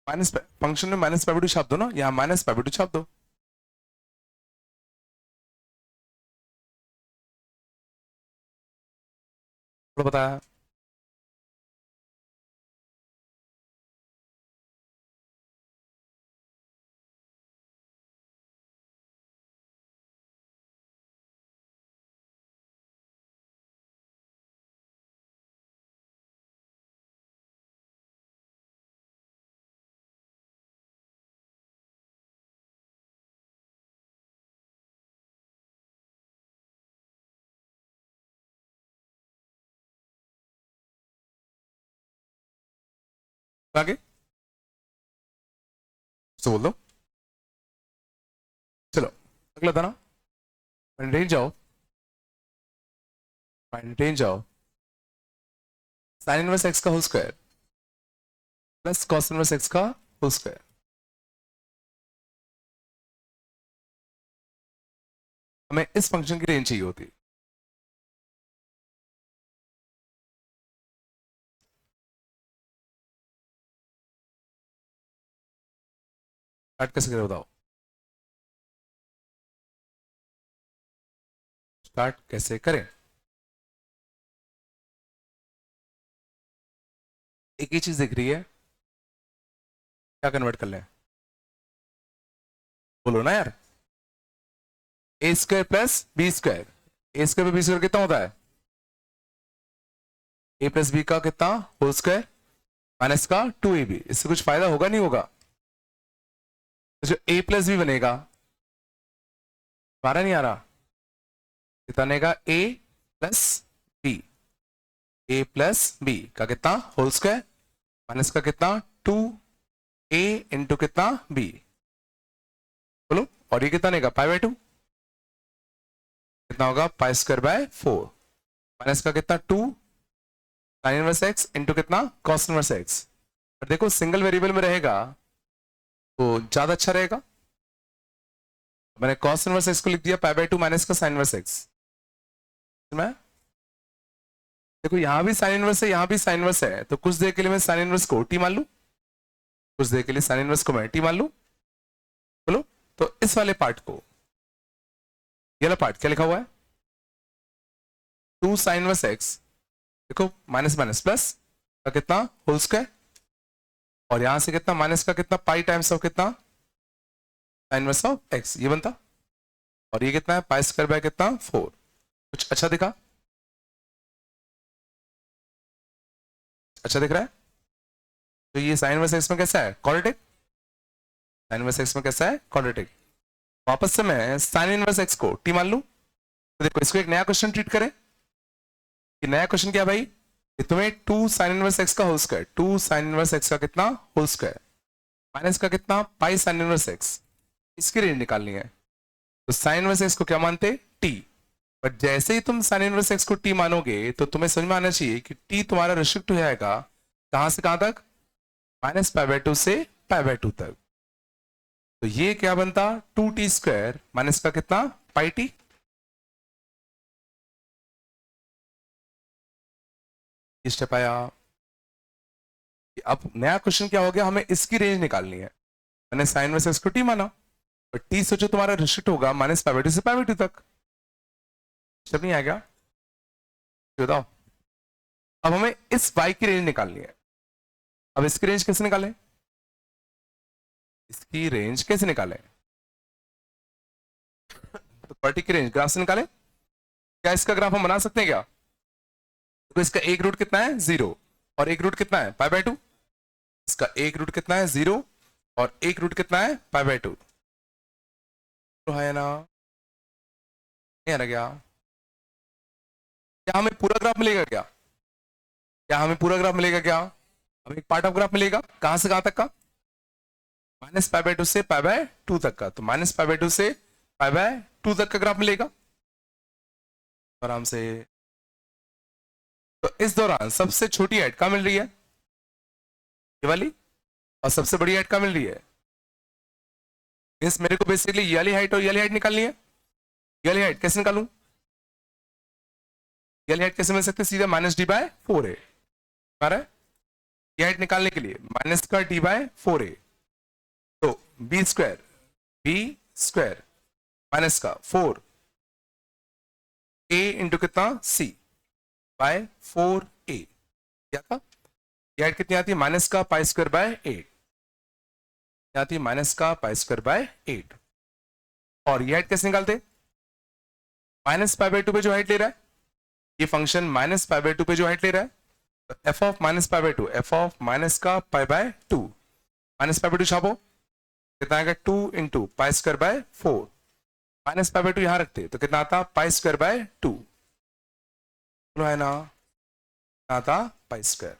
S1: माइनस फंक्शन में -π/2 छाप दो ना, यहाँ -π/2 छाप दो। तो बताया आगे तो बोल दो। चलो अगला था ना, मेंटेन जाओ, मेंटेन जाओ। साइन इनवर्स एक्स का whole square plus cos inverse x का होल स्क्वायर। हमें इस फंक्शन की रेंज चाहिए होती। स्टार्ट कैसे करें बताओ, स्टार्ट कैसे करें? एक ही चीज दिख रही है, क्या कन्वर्ट कर लें? बोलो ना यार। a² + b², a² पे b² कितना होता है? a + b का कितना होल स्क्वायर माइनस का 2ab। इससे कुछ फायदा होगा नहीं होगा? तो जो a + b बनेगा, आ रहा नहीं आ रहा, कितना बनेगा, a + b, a + b का कितना होल स्क्वायर माइनस का कितना 2a इंटू कितना b। बोलो, और ये कितना बनेगा, π/2 कितना होगा, π²/4 माइनस का कितना 2 sin इनवर्स x इंटू कितना cos इनवर्स x। और देखो सिंगल वेरिएबल में रहेगा तो ज्यादा अच्छा रहेगा। मैंने cos इनवर्स x को लिख दिया π/2 माइनस का sin इनवर्स x। मैं देखो यहां भी साइन इनवर्स है, यहां भी साइन इनवर्स है, तो कुछ देर के लिए मैं साइन इनवर्स को टी मान लू, कुछ देर के लिए साइन इनवर्स को मैं टी मान लू। बोलो, तो इस वाले पार्ट को, ये वाला पार्ट क्या लिखा हुआ है, 2 sin इनवर्स x, देखो माइनस माइनस प्लस का कितना होल स्क्वायर, और यहां से कितना माइनस का कितना पाई टाइम्स ऑफ कितना sin इनवर्स ऑफ x, ये बनता। और ये कितना है, π² कितना 4। कुछ अच्छा दिखा? अच्छा दिख रहा है? तो ये साइन इनवर्स x में कैसा है, क्वाड्रेटिक। साइन इनवर्स x में कैसा है, क्वाड्रेटिक। वापस से मैं साइन इनवर्स x को टी मान लू। तो देखो इसको एक नया क्वेश्चन ट्रीट करें। कि नया क्वेश्चन क्या भाई, कि तुम्हें 2 साइन इनवर्स एक्स का whole square, 2 sine inverse x का कितना होल स्क्वायर माइनस का कितना पाई साइन इनवर्स एक्स, इसकी रेंज निकालनी है। तो साइन इनवर्स एक्स को क्या मानते, टी। बट जैसे ही तुम साइन इनवर्स एक्स को टी मानोगे तो तुम्हें समझ में आना चाहिए कि टी तुम्हारा रिस्ट्रिक्ट हो जाएगा कहां से कहां तक, माइनस पाई बाय 2 से पाई बाय 2 तक। तो ये क्या बनता, 2t² माइनस का कितना पाई टी। स्टेप आया। अब नया क्वेश्चन क्या हो गया, हमें इसकी रेंज निकालनी है। मैंने साइन इनवर्स एक्स को टी माना, बट टी सोचो तुम्हारा रिस्ट्रिक्ट होगा माइनस पाई बाय 2 से पाई बाय 2 तक। स्टेप नहीं आएगा, बताओ। अब हमें इस y की रेंज निकालनी है। अब इसकी रेंज कैसे निकालें, इसकी रेंज कैसे निकालें, तो क्वाड्रेटिक की रेंज ग्राफ से निकालें। क्या इसका ग्राफ हम बना सकते हैं क्या, तो इसका एक रूट कितना है 0 और एक रूट कितना है पाई बाय 2। इसका एक रूट कितना है 0 और एक रूट कितना है पाई बाय 2। तो है ना, नहीं आ रहा क्या, क्या हमें पूरा ग्राफ मिलेगा क्या, क्या हमें पूरा ग्राफ मिलेगा क्या, हमें एक पार्ट ऑफ ग्राफ मिलेगा कहां से कहां तक का, माइनस पाई बाय 2 से पाई बाय 2 तक का। तो माइनस पाई बाय 2 से पाई बाय 2 तक का ग्राफ मिलेगा आराम से। तो इस दौरान सबसे छोटी हाइट कहां मिल रही है, ये वाली, और सबसे बड़ी हाइट कहां मिल रही है। मींस मेरे को बेसिकली ये वाली हाइट और ये वाली हाइट निकालनी है। ये वाली हाइट कैसे निकालूं, ये वाली हाइट कैसे मिल सकती है, सीधा माइनस डी बाय 4a। ये हाइट निकालने के लिए माइनस का डी बाय 4a, तो बी स्क्वायर माइनस का 4 a इंटू कितना c बाय 4a। क्या था, ये हाइट कितनी आती है, माइनस का पाई स्क्वायर बाय 8 आती है, माइनस का पाई स्क्वायर बाय 8। और ये हाइट कैसे निकालते, माइनस पाई बाय 2 पे जो हाइट ले रहा है, ये फंक्शन माइनस पाई बाय 2 पे जो हाइट ले रहा है, तो F of minus pi by 2, F of minus का pi by 2, minus pi by 2 छापो, कितना आएगा 2 into pi square by 4, minus pi by 2 यहां रखते तो कितना आता पाई स्क्वायर बाय 2, है ना, आता pi square,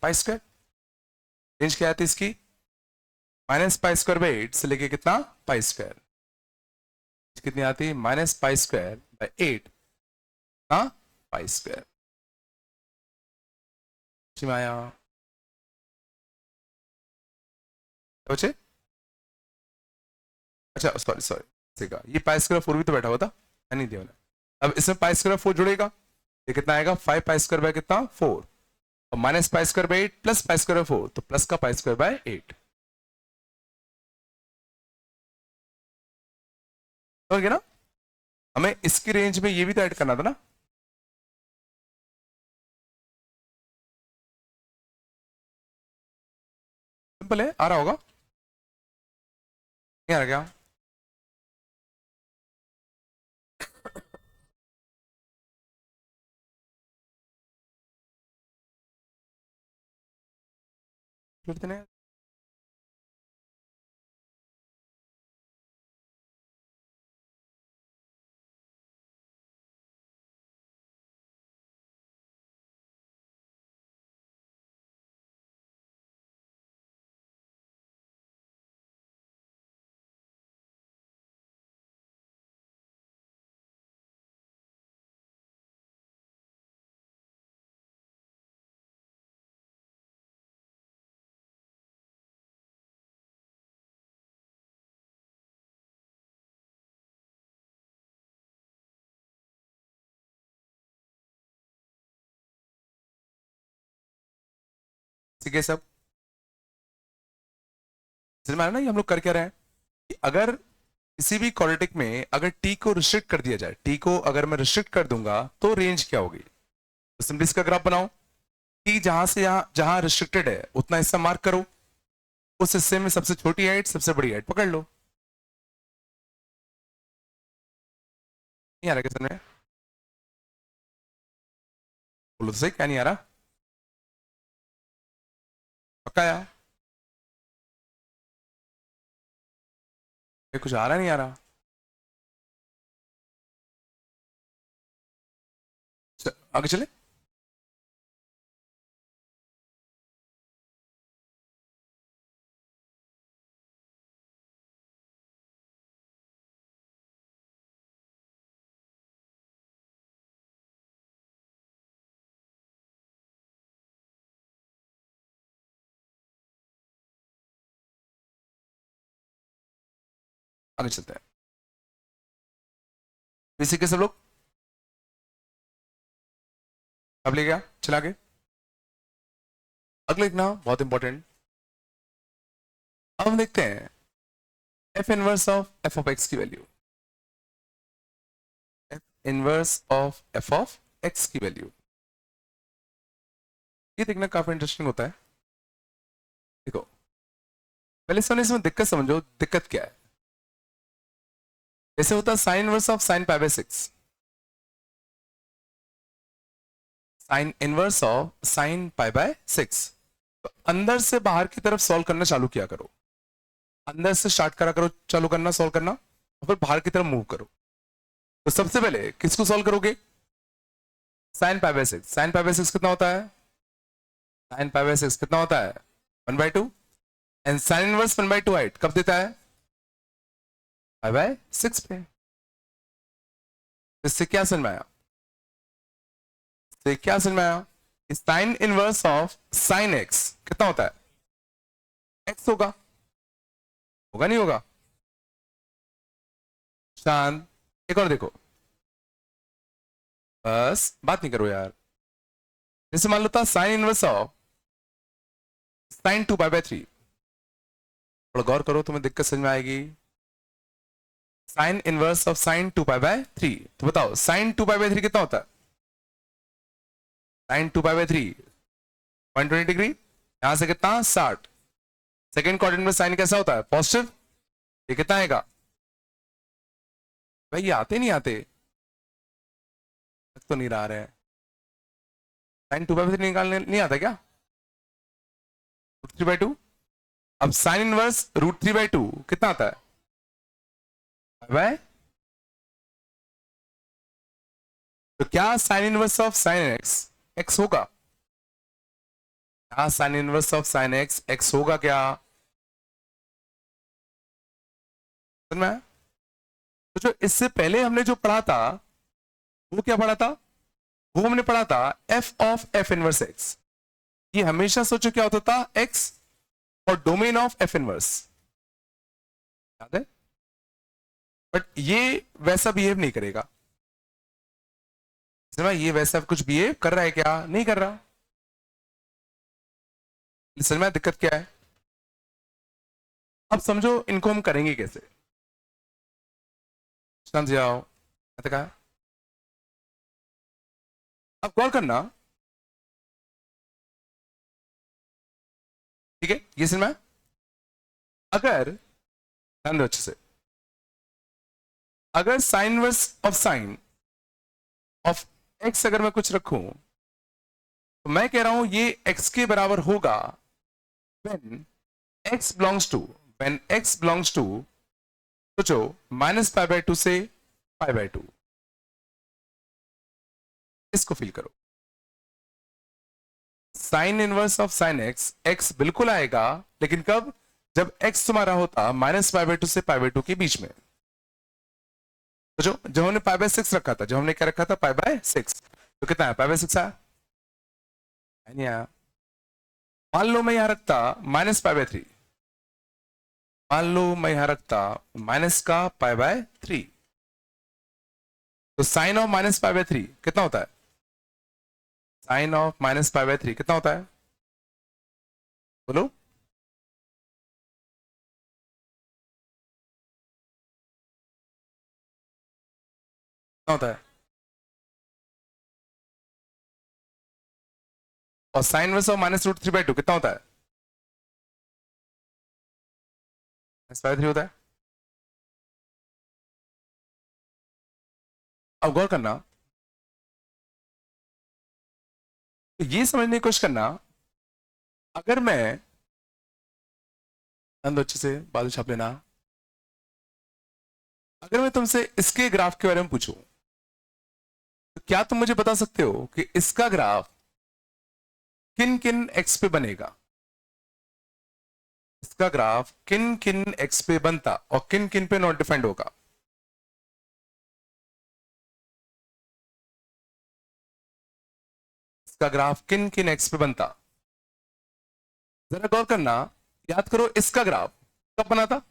S1: pi square. Range क्या आती है इसकी, माइनस पाई स्क्वायर बाय 8 से लेके कितना पाई स्क्वायर, कितनी आती है माइनस पाई स्क्वायर बाय 8 हाँ पाई स्क्वायर। आया बच्चे, अच्छा सॉरी सॉरी, ये पाई स्क्वायर 4 भी तो बैठा हुआ था, नहीं दिया मैंने। अब इसमें पाई स्क्वायर 4 जुड़ेगा, ये कितना आएगा 5 पाई स्क्वायर बाय कितना 4, और minus pi square bye 8 plus pi square by 4, तो प्लस का पाई स्क्वायर बाय 8 हो गया ना। हमें इसकी रेंज में ये भी तो ऐड करना था ना, सिंपल है, आ रहा होगा, नहीं आ रहा क्या, कितने ठीक है सब समझ में आ रहा ना, ये हम लोग कर क्या रहे हैं कि अगर किसी भी क्वाड्रेटिक में अगर टी को रिस्ट्रिक्ट कर दिया जाए, टी को अगर मैं रिस्ट्रिक्ट कर दूंगा तो रेंज क्या होगी, तो सिंपली इसका ग्राफ बनाओ, टी जहां से यहां जहां रिस्ट्रिक्टेड है उतना हिस्सा मार्क करो, उस हिस्से में सबसे छोटी हाइट सबसे बड़ी हाइट पकड़ लो। नहीं आ रहा क्या समझ में, बोलो तो सही, क्या नहीं आ रहा, पक्का यार, ये कुछ आ रहा नहीं आ रहा, आगे चले। आगे चलते हैं। पीसी के सब लोग अब ले गया, चला गए। अगले लिखना बहुत इंपॉर्टेंट। अब हम देखते हैं F inverse of F of X की value. F inverse of F of X की वैल्यू, ये देखना काफी इंटरेस्टिंग होता है। देखो पहले समझने इसमें दिक्कत समझो, दिक्कत क्या है। जैसे होता है sine inverse of sine pi by 6, sign inverse of sine pi by 6। तो अंदर से बाहर की तरफ सॉल्व करना चालू किया करो, अंदर से स्टार्ट करा करो, चालू करना सॉल्व करना, और फिर बाहर की तरफ मूव करो। तो सबसे पहले किसको सॉल्व करोगे? Sine pi by 6। Sine pi by 6 कितना होता है? साइन पाई बाय 6 कितना होता है? 1/2। एंड साइन इनवर्स 1/2 हाइट कब देता है? पाई बाय 6 पे। इससे क्या समझ में आया? इससे क्या समझ में आया? Sign inverse of sine x कितना होता है? एक्स होगा, होगा नहीं होगा? शांत। एक और देखो, बस बात नहीं करो यार। जैसे मान लो था sign inverse of sign 2 pi by 3। थोड़ा गौर करो, तुम्हें दिक्कत समझ में आएगी। Sign inverse of sign 2 pi by 3, तो बताओ साइन 2 पाई बाय 3 कितना होता है? साइन 2 पाई बाय 3 120 डिग्री, यहां से कितना? 60। सेकेंड क्वाड्रेंट में साइन कैसा होता है? पॉजिटिव। ये कितना आएगा भाई? ये आते नहीं आते तो नहीं रहा रहे। साइन 2 बाई 3 निकालने नहीं आता क्या? √3/2। अब साइन इनवर्स √3/2 कितना आता है? बाय। तो क्या sign inverse of sine x x होगा? क्या sign inverse of sine x x होगा क्या? समझ में आया? तो जो इससे पहले हमने जो पढ़ा था वो क्या पढ़ा था? वो हमने पढ़ा था F of f inverse x. ये हमेशा सोचो क्या होता था? एक्स और डोमेन ऑफ एफ इनवर्स, याद है? बट ये वैसा बिहेव नहीं करेगा। ये वैसा कुछ बिहेव कर रहा है क्या? नहीं कर रहा। समझ में दिक्कत क्या है? अब समझो इनको हम करेंगे कैसे। समझ जाओ कहा। अब गौर करना, ठीक है? ये समझ में? अगर ध्यान दो अच्छे से, अगर sign inverse of sign of x अगर मैं कुछ रखूं, तो मैं कह रहा हूं ये एक्स के बराबर होगा when x belongs to, when x belongs to, सोचो -π/2 से π/2। इसको फील करो। Sign inverse of sine x x बिल्कुल आएगा, लेकिन कब? जब x तुम्हारा होता -π/2 से π/2 के बीच में। तो जो हमने π/6 रखा था, जो हमने क्या रखा था? π/6। तो कितना है? π/6 आया नहीं आया? मान लो मैं यहां रखता -π/3, मान लो मैं यहां रखता माइनस का π/3, तो साइन ऑफ -π/3 कितना होता है? साइन ऑफ -π/3 कितना होता है? बोलो। कितना होता है? और साइन इनवर्स ऑफ -√3/2 कितना होता है? -π/3 होता है। अब गौर करना, तो ये समझने की कोशिश करना, अगर मैं अच्छे से बादल छाप लेना, अगर मैं तुमसे इसके ग्राफ के बारे में पूछूं, तो क्या तुम मुझे बता सकते हो कि इसका ग्राफ किन किन एक्स पे बनेगा? इसका ग्राफ किन किन एक्स पे बनता और किन किन पे नॉट डिफाइंड होगा? इसका ग्राफ किन किन एक्स पे बनता? जरा गौर करना, याद करो इसका ग्राफ कब बना था?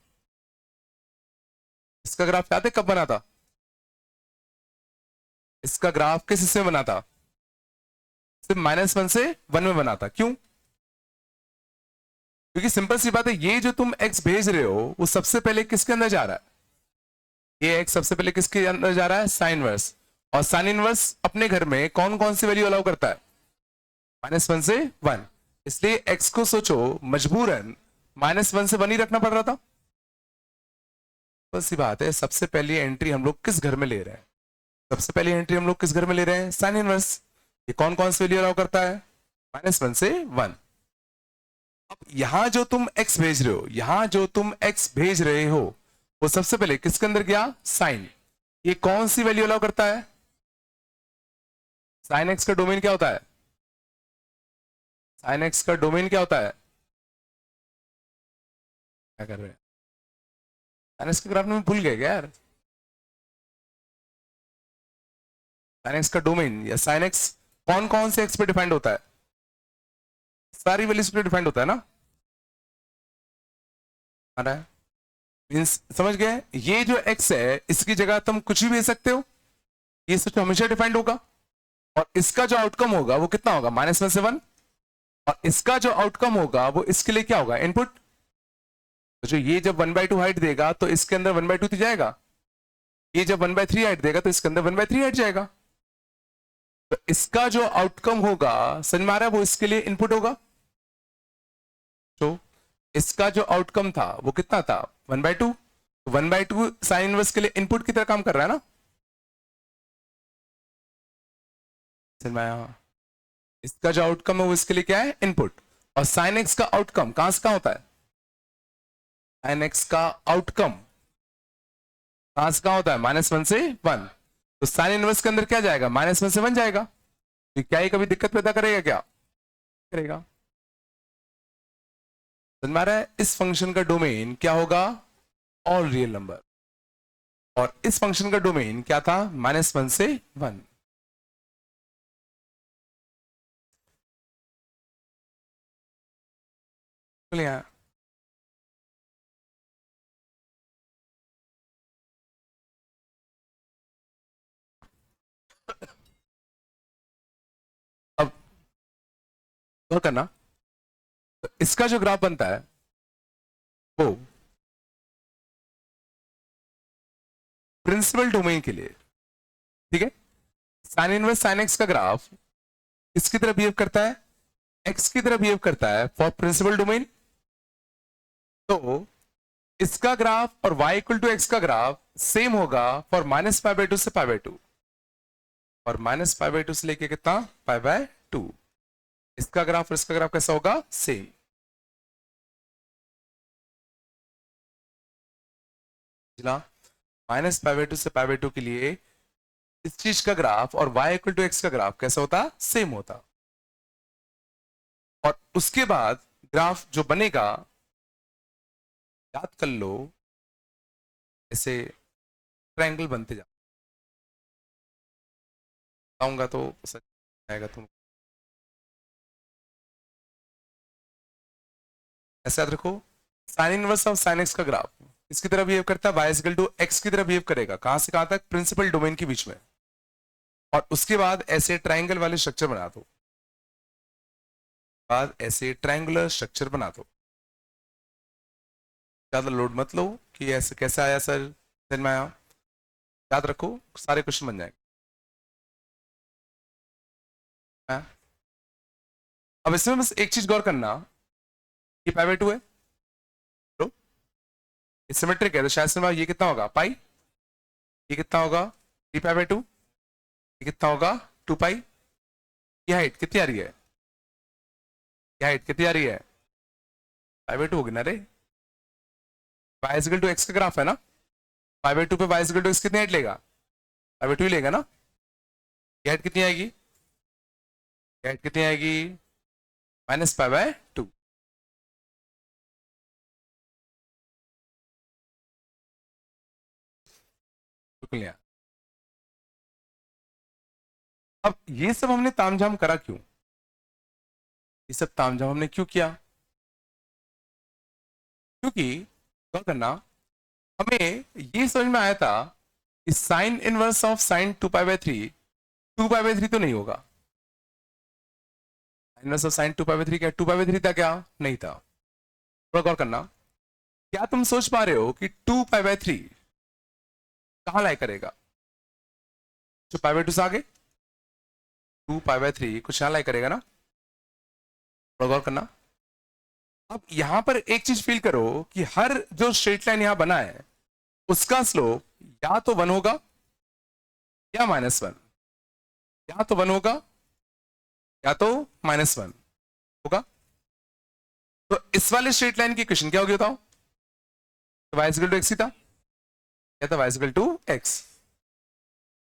S1: इसका ग्राफ याद है कब बना था? इसका ग्राफ किस हिस्से में बना था? सिर्फ -1 से 1 में बना था। क्यों? क्योंकि सिंपल सी बात है, ये जो तुम x भेज रहे हो वो सबसे पहले किसके अंदर जा रहा है? ये x सबसे पहले किसके अंदर जा रहा है? Sine inverse. और साइन इनवर्स अपने घर में कौन कौन सी वैल्यू अलाउ करता है? -1 से 1। इसलिए x को सोचो मजबूरन -1 से 1 ही रखना पड़ रहा था। बस सी बात है, सबसे पहली एंट्री हम लोग किस घर में ले रहे हैं? सबसे पहली एंट्री हम लोग किस घर में ले रहे हैं? Sine inverse. ये कौन कौन सी वैल्यू अलाउ करता है? -1 से 1। अब यहां जो तुम x भेज रहे हो, यहां जो तुम x भेज रहे हो वो सबसे पहले किसके अंदर गया? साइन। ये कौन सी वैल्यू अलाउ करता है? साइन x का डोमेन क्या होता है? साइन x का डोमेन क्या होता है? क्या कर रहे हैं? साइन x के ग्राफ में भूल गए क्या यार? साइन x का डोमेन या साइन x कौन कौन से x पे डिफाइंड होता है? सारी वैल्यूज पे डिफाइंड होता है ना? आ रहा है? मीन्स समझ गए? ये जो x है इसकी जगह तुम कुछ भी भेज सकते हो, ये सच हमेशा डिफाइंड होगा। और इसका जो आउटकम होगा वो कितना होगा? -1 से 1। और इसका जो आउटकम होगा वो इसके लिए क्या होगा? इनपुट। तो जो ये जब 1/2 हाइट देगा तो इसके अंदर 1/2 तो जाएगा। ये जब 1/3 हाइट देगा तो इसके अंदर 1/3 हाइट जाएगा। तो इसका जो आउटकम होगा, समझ में आ रहा है, वो इसके लिए इनपुट होगा। तो इसका जो आउटकम था वो कितना था? 1/2। 1/2 साइन इनवर्स के लिए इनपुट की तरह काम कर रहा है ना? समझ में आया? इसका जो आउटकम है वो इसके लिए क्या है? इनपुट। और साइन एक्स का आउटकम कहां से कहां होता है? साइन एक्स का आउटकम कहां से कहां होता है? -1 से 1। तो साइन इनवर्स के अंदर क्या जाएगा? -1 से 1 जाएगा। तो क्या ये कभी दिक्कत पैदा करेगा? क्या करेगा? समझ में आ रहा है? इस फंक्शन का डोमेन क्या होगा? All real number. और इस फंक्शन का डोमेन क्या था? -1 से 1। बोलिए। अब गौर करना, तो इसका जो ग्राफ बनता है वो प्रिंसिपल डोमेन के लिए, ठीक है? साइन इनवर्स साइन एक्स का ग्राफ किसकी तरह बिहेव करता है? एक्स की तरह बिहेव करता है फॉर प्रिंसिपल डोमेन। तो इसका ग्राफ और y इक्वल टू एक्स का ग्राफ सेम होगा फॉर -π/2 से π/2। और -π/2 से लेके कितना? π/2। इसका ग्राफ और इसका ग्राफ कैसा होगा? सेम। -π/2 से π/2 के लिए इस चीज का ग्राफ और y इक्वल टू एक्स का ग्राफ कैसा होता? सेम होता। और उसके बाद ग्राफ जो बनेगा, याद कर लो, ऐसे ट्रायंगल बनते जाऊंगा तो सच आएगा। तुम ऐसे याद रखो, sign inverse of sine x का ग्राफ इसकी तरह बिहेव करता है, y इक्वल टू एक्स की तरह बिहेव करेगा। कहां से कहां तक? प्रिंसिपल डोमेन के बीच में। और उसके बाद ऐसे ट्रायंगल वाले स्ट्रक्चर बना दो। बाद ऐसे ट्रायंगुलर स्ट्रक्चर बना दो। ज्यादा लोड मत लो कि ऐसे कैसे आया सर, समझ में आया? याद रखो, सारे क्वेश्चन बन जाएंगे। हाँ? अब इसमें बस एक चीज गौर करना, ये π/2 है तो सिमेट्रिक है, तो शायद से ये कितना होगा? पाई। ये कितना होगा? 3π/2। ये कितना होगा? 2π। ये हाइट कितनी आ रही है? ये हाइट कितनी आ रही है? π/2 होगी ना रे? y इक्वल टू एक्स का ग्राफ है ना? π/2 पे y इक्वल टू एक्स कितनी हाइट लेगा? π/2 ही लेगा ना? हाइट कितनी आएगी, हाइट कितनी आएगी, -π/2। बिल्कुल। अब ये सब हमने तामझाम करा क्यों, ये सब तामझाम हमने क्यों किया, क्योंकि क्या करना, हमें ये समझ में आया था कि साइन इनवर्स ऑफ साइन 2π/3 2π/3 तो नहीं होगा। इनवर्स ऑफ साइन 2π/3 क्या 2π/3 था क्या, नहीं था। थोड़ा गौर करना, क्या तुम सोच पा रहे हो कि 2π/3 कहां लाई करेगा, जो π/2 से आगे 2π/3 कुछ यहां लाई करेगा ना। थोड़ा गौर करना, अब यहां पर एक चीज फील करो कि हर जो स्ट्रेट लाइन यहां बना है उसका स्लोप या तो 1 होगा या -1, या तो 1 होगा या तो -1 होगा। तो इस वाले स्ट्रेट लाइन की इक्वेशन क्या होगी बताओ, y = x ही था, या था y = x।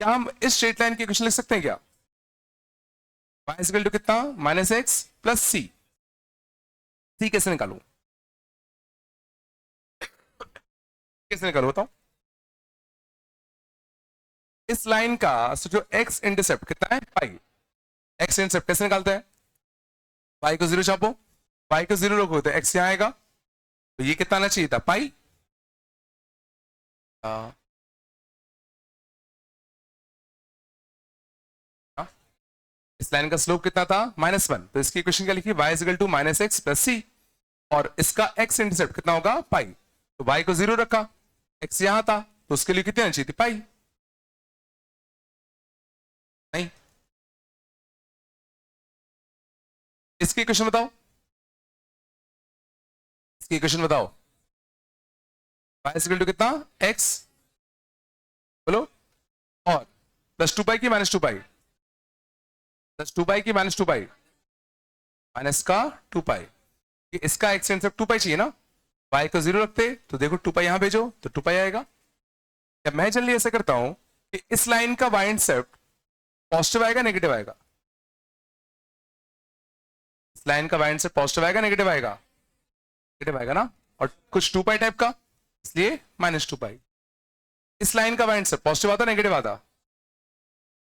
S1: क्या हम इस स्ट्रेट लाइन की इक्वेशन लिख सकते हैं क्या, y = कितना, -x + c। c कैसे निकालू, कैसे निकालू बताओ। इस लाइन का जो x इंटरसेप्ट कितना है, पाई। x इंटरसेप्ट कैसे निकालते हैं, y को 0 छापो, y को 0 रखो तो x यहां आएगा, तो ये कितना आना चाहिए था, पाई। इस लाइन का स्लोप कितना था, -1, तो इसकी इक्वेशन क्या लिखी, y = -x + c, और इसका x इंटरसेप्ट कितना होगा, पाई। तो y को 0 रखा, x यहां था, तो उसके लिए कितनी आनी चाहिए थी, पाई। नहीं, इसकी इक्वेशन बताओ, इसकी इक्वेशन बताओ, y = कितना, x बोलो, और +2π की -2π, +2π की -2π, माइनस का 2π, इसका x इंटरसेप्ट 2π चाहिए ना, y को 0 रखते तो देखो 2π यहां भेजो तो 2π आएगा। या मैं जनरली ऐसा करता हूं कि इस लाइन का y इंटरसेप्ट पॉजिटिव आएगा नेगेटिव आएगा, इस लाइन का y इंटरसेप्ट पॉजिटिव आएगा नेगेटिव आएगा, नेगेटिव आएगा ना, और कुछ 2π टाइप का, इसलिए -2π। इस लाइन का y इंटरसेप्ट पॉजिटिव आता नेगेटिव आता,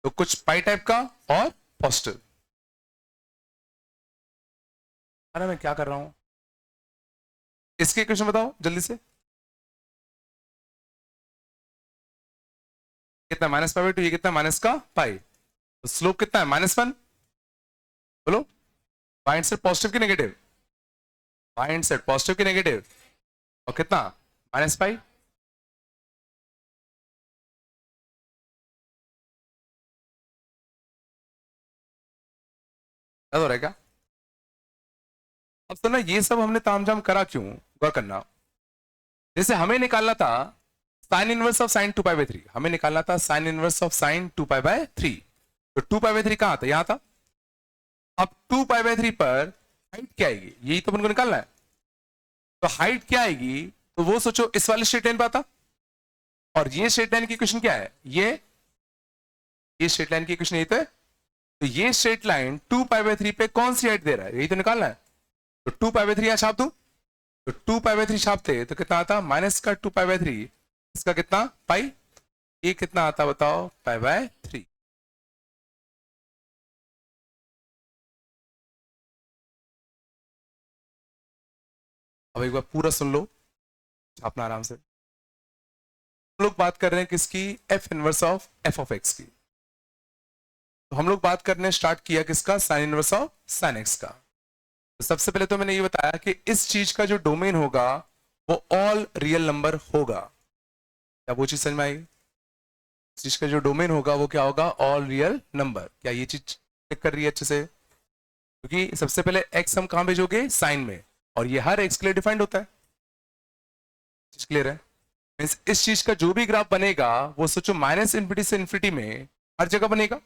S1: तो कुछ पाई टाइप का और पॉजिटिव। अरे मैं क्या कर रहा हूं, इसकी इक्वेशन बताओ जल्दी से, कितना -π/2, ये कितना माइनस का पाई, तो स्लोप कितना है, -1। बोलो, y इंटरसेप्ट पॉजिटिव की नेगेटिव, y इंटरसेप्ट पॉजिटिव की नेगेटिव, और कितना, -π। याद हो रहा है क्या, अब तो ना ये सब हमने तामझाम करा क्यों, गौर करना। जैसे हमें निकालना था साइन इनवर्स ऑफ साइन 2π/3, हमें निकालना था साइन इनवर्स ऑफ साइन 2π/3, तो 2π/3 कहां था, यहां था। अब 2π/3 पर हाइट क्या आएगी, यही तो उनको निकालना है, तो हाइट क्या आएगी, तो वो सोचो इस वाले स्ट्रेट लाइन पर आता, और ये स्ट्रेट लाइन की इक्वेशन क्या है, ये स्ट्रेट लाइन की इक्वेशन यही तो है, तो ये स्ट्रेट लाइन 2π/3 पे कौन सी हाइट दे रहा है, यही तो निकालना है। तो 2π/3 यहां छाप दो, तो 2π/3 छापते तो कितना आता, माइनस का 2π/3, इसका कितना, पाई, ये कितना आता बताओ, π/3। अब एक बार पूरा सुन लो, छापना आराम से। हम लोग बात कर रहे हैं किसकी, f इनवर्स ऑफ f(x) की। तो हम लोग बात करने स्टार्ट किया किसका, sign inverse of sign x का। तो सबसे पहले तो मैंने ये बताया कि इस चीज का जो डोमेन होगा वो ऑल रियल नंबर होगा। क्या वो चीज समझ में आई, इस चीज का जो डोमेन होगा वो क्या होगा, ऑल रियल नंबर। क्या ये चीज चेक कर रही है अच्छे से, क्योंकि सबसे पहले x हम कहां भेजोगे, साइन में, और ये हर x के लिए डिफाइंड होता है। चीज क्लियर है, मींस इस चीज का जो भी ग्राफ बनेगा वो सोचो -∞ से इन्फिनिटी में हर जगह बनेगा।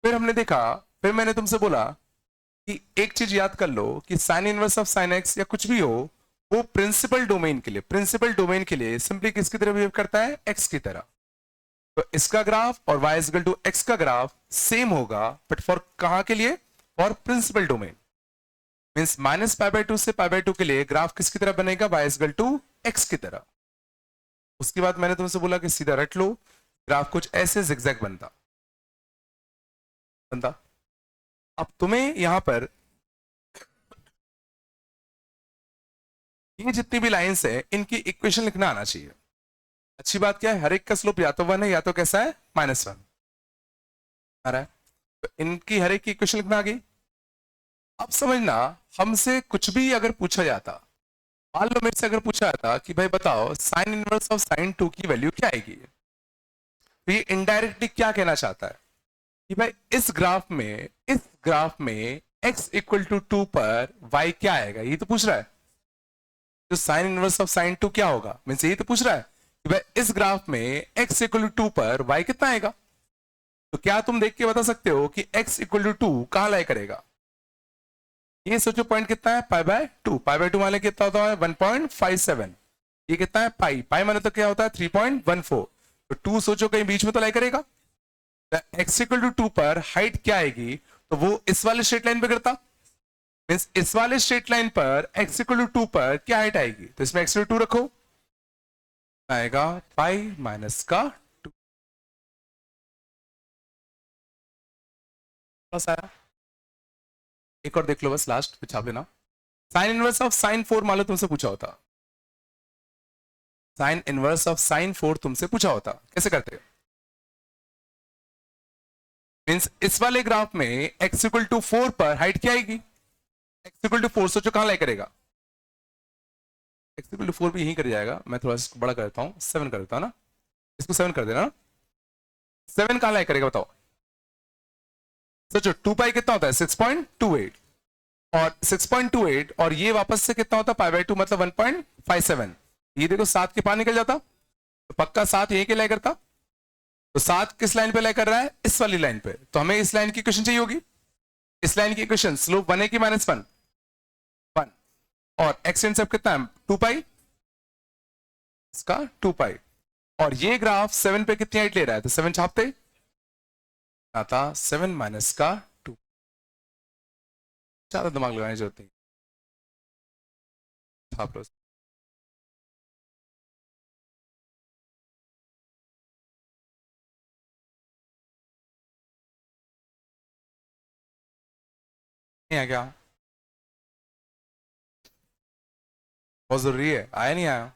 S1: फिर हमने देखा, फिर मैंने तुमसे बोला कि एक चीज याद कर लो कि sign inverse of sign x या कुछ भी हो, वो प्रिंसिपल डोमेन के लिए सिंपली किसकी तरह बिहेव करता है, x की तरह। तो इसका ग्राफ और y इक्वल टू एक्स का ग्राफ सेम होगा, बट फॉर कहां के लिए? For principal domain. Means minus pi by two से पाई बाय टू के लिए ग्राफ किसकी तरह बनेगा? y इक्वल टू एक्स की तरह। उसके बाद मैंने तुमसे बोला कि सीधा रट लो, ग्राफ कुछ ऐसे जिगजैग बनता बनता। अब तुम्हें यहां पर ये जितनी भी लाइंस है इनकी इक्वेशन लिखना आना चाहिए। अच्छी बात क्या है, हर एक का स्लोप या तो 1 है या तो कैसा है? -1 आ रहा है। तो इनकी हर एक की इक्वेशन लिखना आ गई। अब समझना, हमसे कुछ भी अगर पूछा जाता, मान लो मेरे से अगर पूछा जाता कि भाई बताओ साइन इनवर्स ऑफ साइन 2 की वैल्यू क्या आएगी, तो ये इनडायरेक्टली क्या कहना चाहता है कि भाई इस ग्राफ में x इक्वल टू 2 पर y क्या आएगा, ये तो पूछ रहा है। तो साइन इनवर्स ऑफ साइन 2 क्या होगा, मींस ये तो पूछ रहा है कि भाई इस ग्राफ में x इक्वल टू 2 पर y कितना आएगा। तो क्या तुम देख के बता सकते हो कि x इक्वल टू 2 कहां लाई करेगा? ये सोचो पॉइंट कितना है? पाई by to. Pi by to वाले कितना होता है? 1.57। ये कितना है? पाई। पाई माने तो क्या होता है? 3.14। तो 2 सोचो कहीं बीच में तो लाई करेगा। एक्स इक्वल टू 2 पर हाइट क्या आएगी? तो वो इस वाले स्ट्रेट लाइन पे गिरता, मींस इस वाले स्ट्रेट लाइन पर एक्स इक्वल टू 2 पर क्या हाइट आएगी? तो इसमें एक्स इक्वल टू रखो, आएगा पाई माइनस का 2 प्लस आया। एक और देख लो बस, लास्ट पे छाप लेना। साइन इनवर्स ऑफ साइन 4 मान लो तुमसे पूछा होता, साइन इनवर्स ऑफ साइन 4 तुमसे पूछा होता, कैसे करते? मींस इस वाले ग्राफ में एक्स इक्वल टू 4 पर हाइट क्या आएगी? एक्स इक्वल टू 4 सोचो कहां लाई करेगा? एक्स इक्वल टू 4 भी यहीं कर जाएगा। मैं थोड़ा सा बड़ा कर देता हूं, 7 कर देता हूं ना, इसको 7 कर देना। 7 कहां लाई करेगा बताओ? सोचो 2 पाई कितना होता है? 6.28। और 6.28 और ये वापस से कितना होता है? पाई बाय 2 मतलब 1.57। ये देखो 7 के पार निकल जाता, तो पक्का 7 यहीं के लाई करता। तो 7 किस लाइन पे लाई कर रहा है? इस वाली लाइन पे। तो हमें इस लाइन की इक्वेशन चाहिए होगी। इस लाइन की इक्वेशन स्लोप 1 है कि -1? 1। और एक्स इंटरसेप्ट कितना है? 2 पाई, इसका 2 पाई। और ये ग्राफ 7 पे कितनी हाइट ले रहा है? तो 7 छापते आता 7 माइनस का 2। ज्यादा दिमाग लगाने की जरूरत नहीं, छाप लो। नहीं आ क्या? बहुत जरूरी है, आया नहीं आया?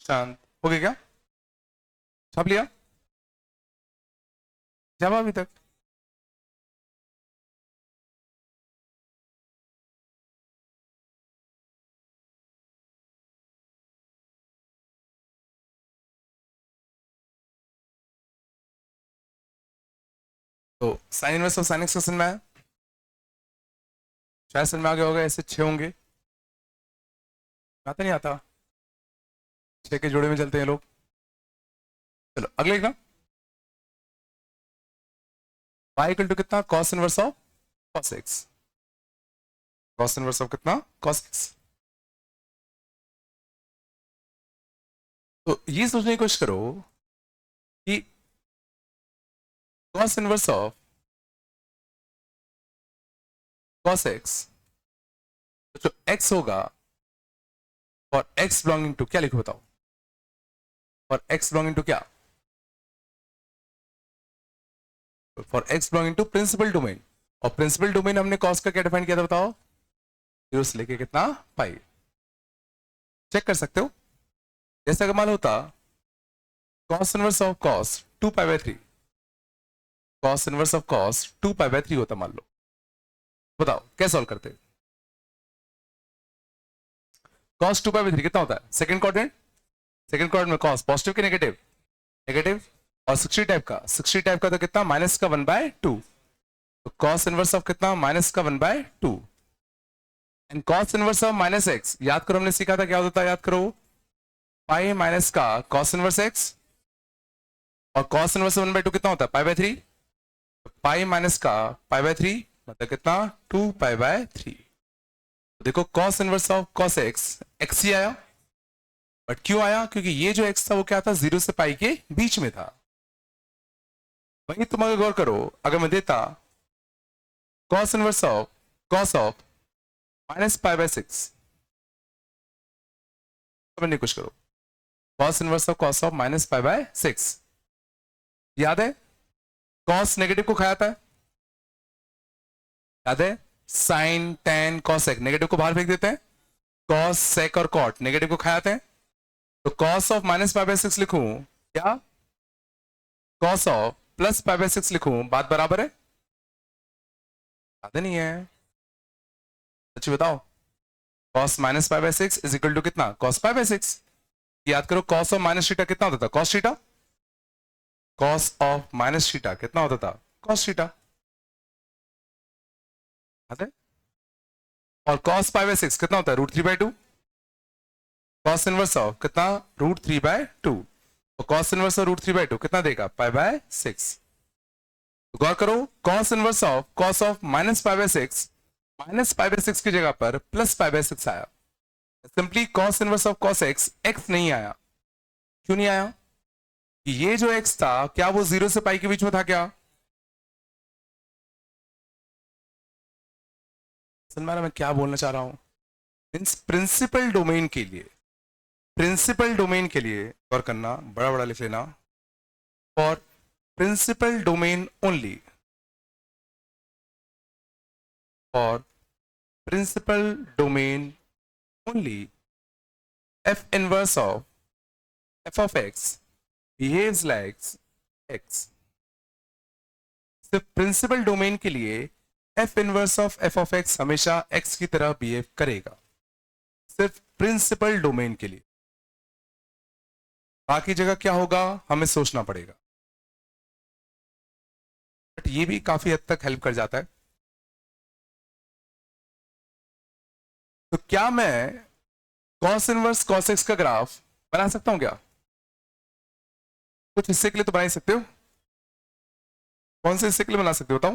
S1: शांत हो गया क्या? छाप लिया? जवाब अभी तक? तो sign inverse of sine x का समझ में आया? शायद समझ में आ गया होगा। ऐसे 6 होंगे। आता नहीं आता? 6 के जोड़े में चलते हैं लोग। चलो अगले का। y इक्वल टू कितना? cos inverse of cos x। cos inverse of कितना? cos x। तो ये सोचने की कोशिश करो कि cos inverse of cos x, तो जो x होगा और x बिलोंगिंग टू क्या लिखो बताओ? और x बिलोंगिंग टू क्या? For x belonging to principal domain. और प्रिंसिपल डोमेन हमने cos का क्या डिफाइन किया था बताओ? 0 से लेके कितना? पाई। चेक कर सकते हो। जैसा कमाल होता cos inverse of cos 2 pi by 3, cos inverse of cos 2 pi by 3 होता मान लो। बताओ कैसे सॉल्व करते? cos 2 पाई बाय 3 कितना होता है? Second quadrant. सेकंड क्वाड्रेंट में cos पॉजिटिव के नेगेटिव? नेगेटिव। और 60 टाइप का? 60 टाइप का तो कितना? माइनस का 1/2। तो cos इनवर्स ऑफ कितना? माइनस का 1/2। And cos inverse of minus x, याद करो हमने सीखा था क्या होता है? याद करो, पाई माइनस का cos इनवर्स एक्स। और cos इनवर्स 1/2 कितना होता है? Pi by 3। पाई माइनस का पाई बाय 3 मतलब कितना? 2 पाई बाय 3। देखो cos inverse of cos x ही आया। बट क्यों आया? क्योंकि ये जो x था वो क्या था? 0 से पाई के बीच में था। वही तुम अगर गौर करो, अगर मैं देता cos inverse of cos of minus pi by 6, समझने की कोशिश करो। cos inverse of cos of minus pi by 6, याद है? cos नेगेटिव को खाया था, याद है? Sine tan cos sec negative को बाहर फेंक देते हैं। cos sec और cot नेगेटिव को खाते हैं। तो cos of minus pi by 6 लिखूं क्या? cos of plus pi by 6 लिखूं? बात बराबर है? याद नहीं है? सच बताओ। cos minus pi by 6 is equal to कितना? cos pi by 6। याद करो cos ऑफ माइनस थीटा कितना होता था? cos theta. cos of minus theta कितना होता था? cos theta. याद है? और cos पाई बाय 6 कितना होता है? √3/2। cos इनवर्स ऑफ कितना? √3/2। और cos इनवर्स ऑफ √3/2 कितना देगा? पाई बाय 6। गौर करो, cos inverse of cos of minus pi by 6, minus pi by 6 की जगह पर प्लस पाई बाय 6 आया। Simply cos inverse of cos x नहीं आया। क्यों नहीं आया? कि ये जो x था क्या वो 0 से पाई के बीच में था क्या? समझ में मैं क्या बोलना चाह रहा हूं? मींस प्रिंसिपल डोमेन के लिए, प्रिंसिपल डोमेन के लिए गौर करना, बड़ा बड़ा लिख लेना। For principal domain only, for principal domain only, f inverse of f of x behaves like x। सिर्फ प्रिंसिपल डोमेन के लिए f inverse of f of x हमेशा x की तरह बिहेव करेगा, सिर्फ प्रिंसिपल डोमेन के लिए। बाकी जगह क्या होगा हमें सोचना पड़ेगा, बट ये भी काफी हद तक हेल्प कर जाता है। तो क्या मैं cos इनवर्स cos x का ग्राफ बना सकता हूं क्या? कुछ हिस्से के लिए तो बना ही सकते हो। कौन से हिस्से के लिए बना सकते हो बताओ?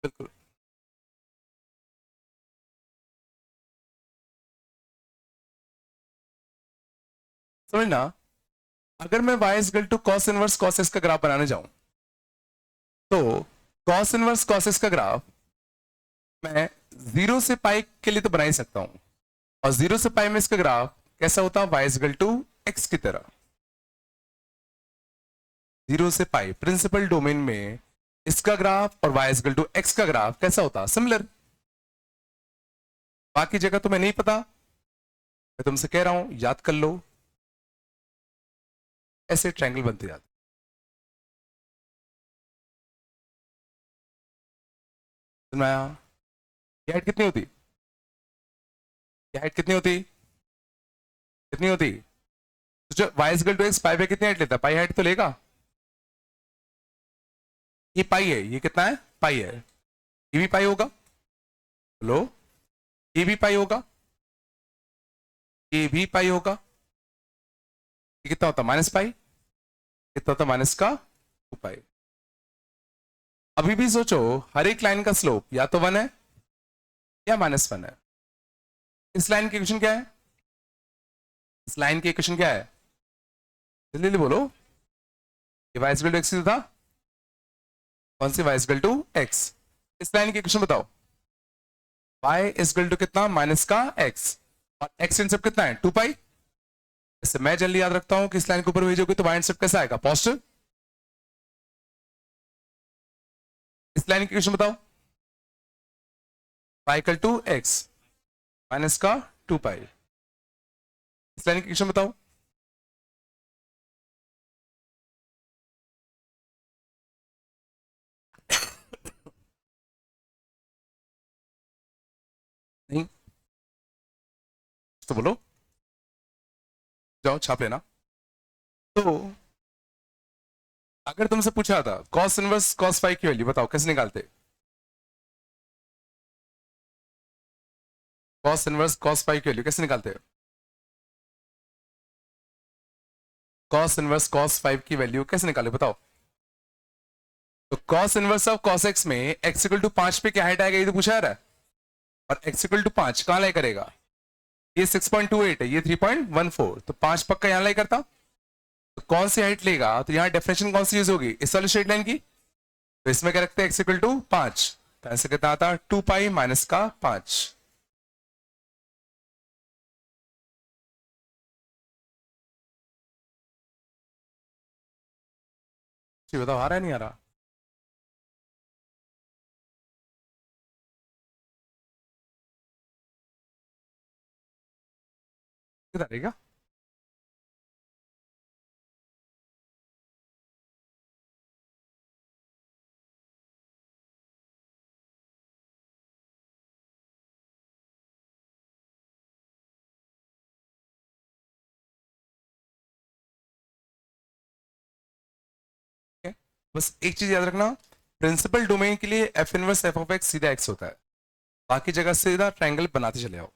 S1: बिल्कुल। समझना, अगर मैं y is equal to cos inverse cos x का ग्राफ बनाने जाऊं तो cos इनवर्स cos x का ग्राफ मैं 0 से पाई के लिए तो बना ही सकता हूं, और 0 से पाई में इसका ग्राफ कैसा होता है? y is equal to x की तरह। 0 से पाई प्रिंसिपल डोमेन में इसका ग्राफ और y is equal to x का ग्राफ कैसा होता? सिमिलर। बाकी जगह तुम्हें नहीं पता, मैं तुमसे कह रहा हूं याद कर लो, ऐसे ट्रायंगल बनते जाते। समझ में आया? ये हाइट कितनी होती? ये हाइट कितनी होती? कितनी होती? तो जो y is equal to X, pi पे कितनी हाइट लेता है? पाई हाइट तो लेगा। ये पाई है, ये कितना है? पाई है। ये भी पाई होगा। हेलो, ये भी पाई होगा, ये भी पाई होगा। ये कितना होता? Minus pi. कितना होता? माइनस का 2 पाई। अभी भी सोचो, हर एक लाइन का स्लोप या तो 1 है या -1 है। इस लाइन की इक्वेशन क्या है? इस लाइन की इक्वेशन क्या है? जल्दी जल्दी बोलो। ये y इक्वल टू एक्स था। कौन सी? y equal to x. इस लाइन की इक्वेशन बताओ। y इक्वल टू कितना? माइनस का x, और x इंटरसेप्ट कितना है? 2 पाई। इससे मैं जल्दी याद रखता हूं कि इस लाइन के ऊपर भेजोगे तो y इंटरसेप्ट कैसा आएगा? पॉजिटिव। इस लाइन की इक्वेशन बताओ। y equal to x minus का 2 पाई। इस लाइन की इक्वेशन बताओ। नहीं तो बोलो, जाओ छाप लेना। तो अगर तुमसे पूछा था cos इनवर्स cos फाई की वैल्यू बताओ, कैसे निकालते? cos इनवर्स cos फाई की वैल्यू कैसे निकालते? cos इनवर्स cos 5 की वैल्यू कैसे निकाले बताओ? तो cos inverse of cos x में x इक्वल टू 5 पे क्या हाइट आएगा, ये तो पूछा रहा है। और x इक्वल टू 5 कहां लाई करेगा? ये 6.28 है, ये 3.14, तो 5 पक्का यहां लाई करता। तो कौन सी हाइट लेगा? तो यहां डेफिनेशन कौन सी यूज होगी? इस वाली स्ट्रेट लाइन की। तो इसमें क्या रखते हैं? x इक्वल टू 5, तो ऐसे कितना आता? 2 पाई माइनस का 5। बताओ आ रहा है नहीं आ रहा? कितना रहेगा? बस एक चीज याद रखना, प्रिंसिपल डोमेन के लिए F inverse F of x सीधा एक्स होता है, बाकी जगह सीधा ट्रायंगल बनाते चले आओ।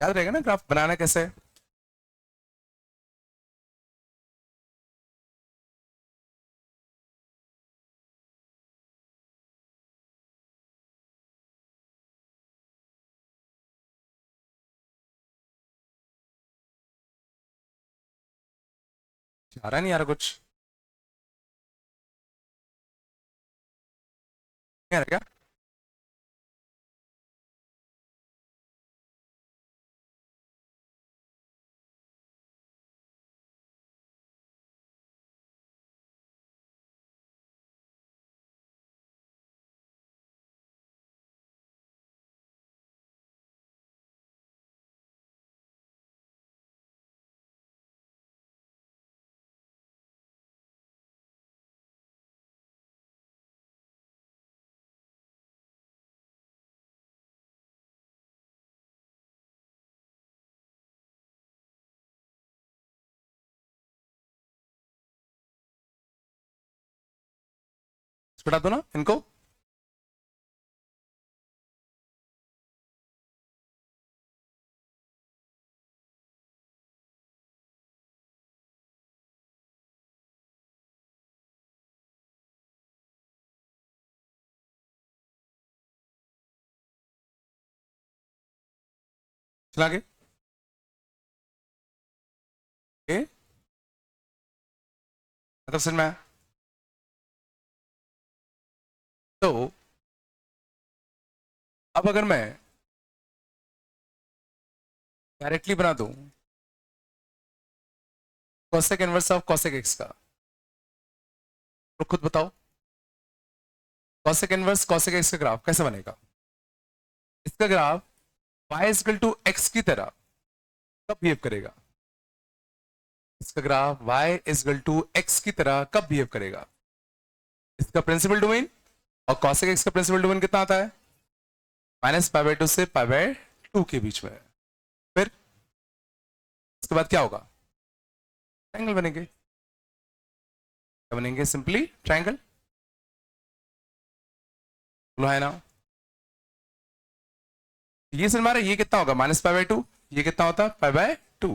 S1: याद रहेगा ना ग्राफ बनाना कैसे है? आ रहा नहीं आ रहा कुछ? नहीं आ रहा क्या? बता दो ना इनको। चला के मतलब समझ में आया? तो अब अगर मैं डायरेक्टली बना दूं cosec inverse of cosec x का, तो खुद बताओ कोसेक इनवर्स कोसेक एक्स का ग्राफ कैसे बनेगा? इसका graph y is equal to x की तरह कब बिहेव करेगा? इसका graph y is equal to x की तरह कब बिहेव करेगा? इसका प्रिंसिपल डोमेन और cosec x का प्रिंसिपल डोमेन कितना आता है? -π/2 से π/2 के बीच में। फिर इसके बाद क्या होगा? ट्रायंगल बनेंगे। क्या बनेंगे? Simply triangle. बोलो है ना? ये सर हमारा ये कितना होगा? -π/2। ये कितना होता है? π/2।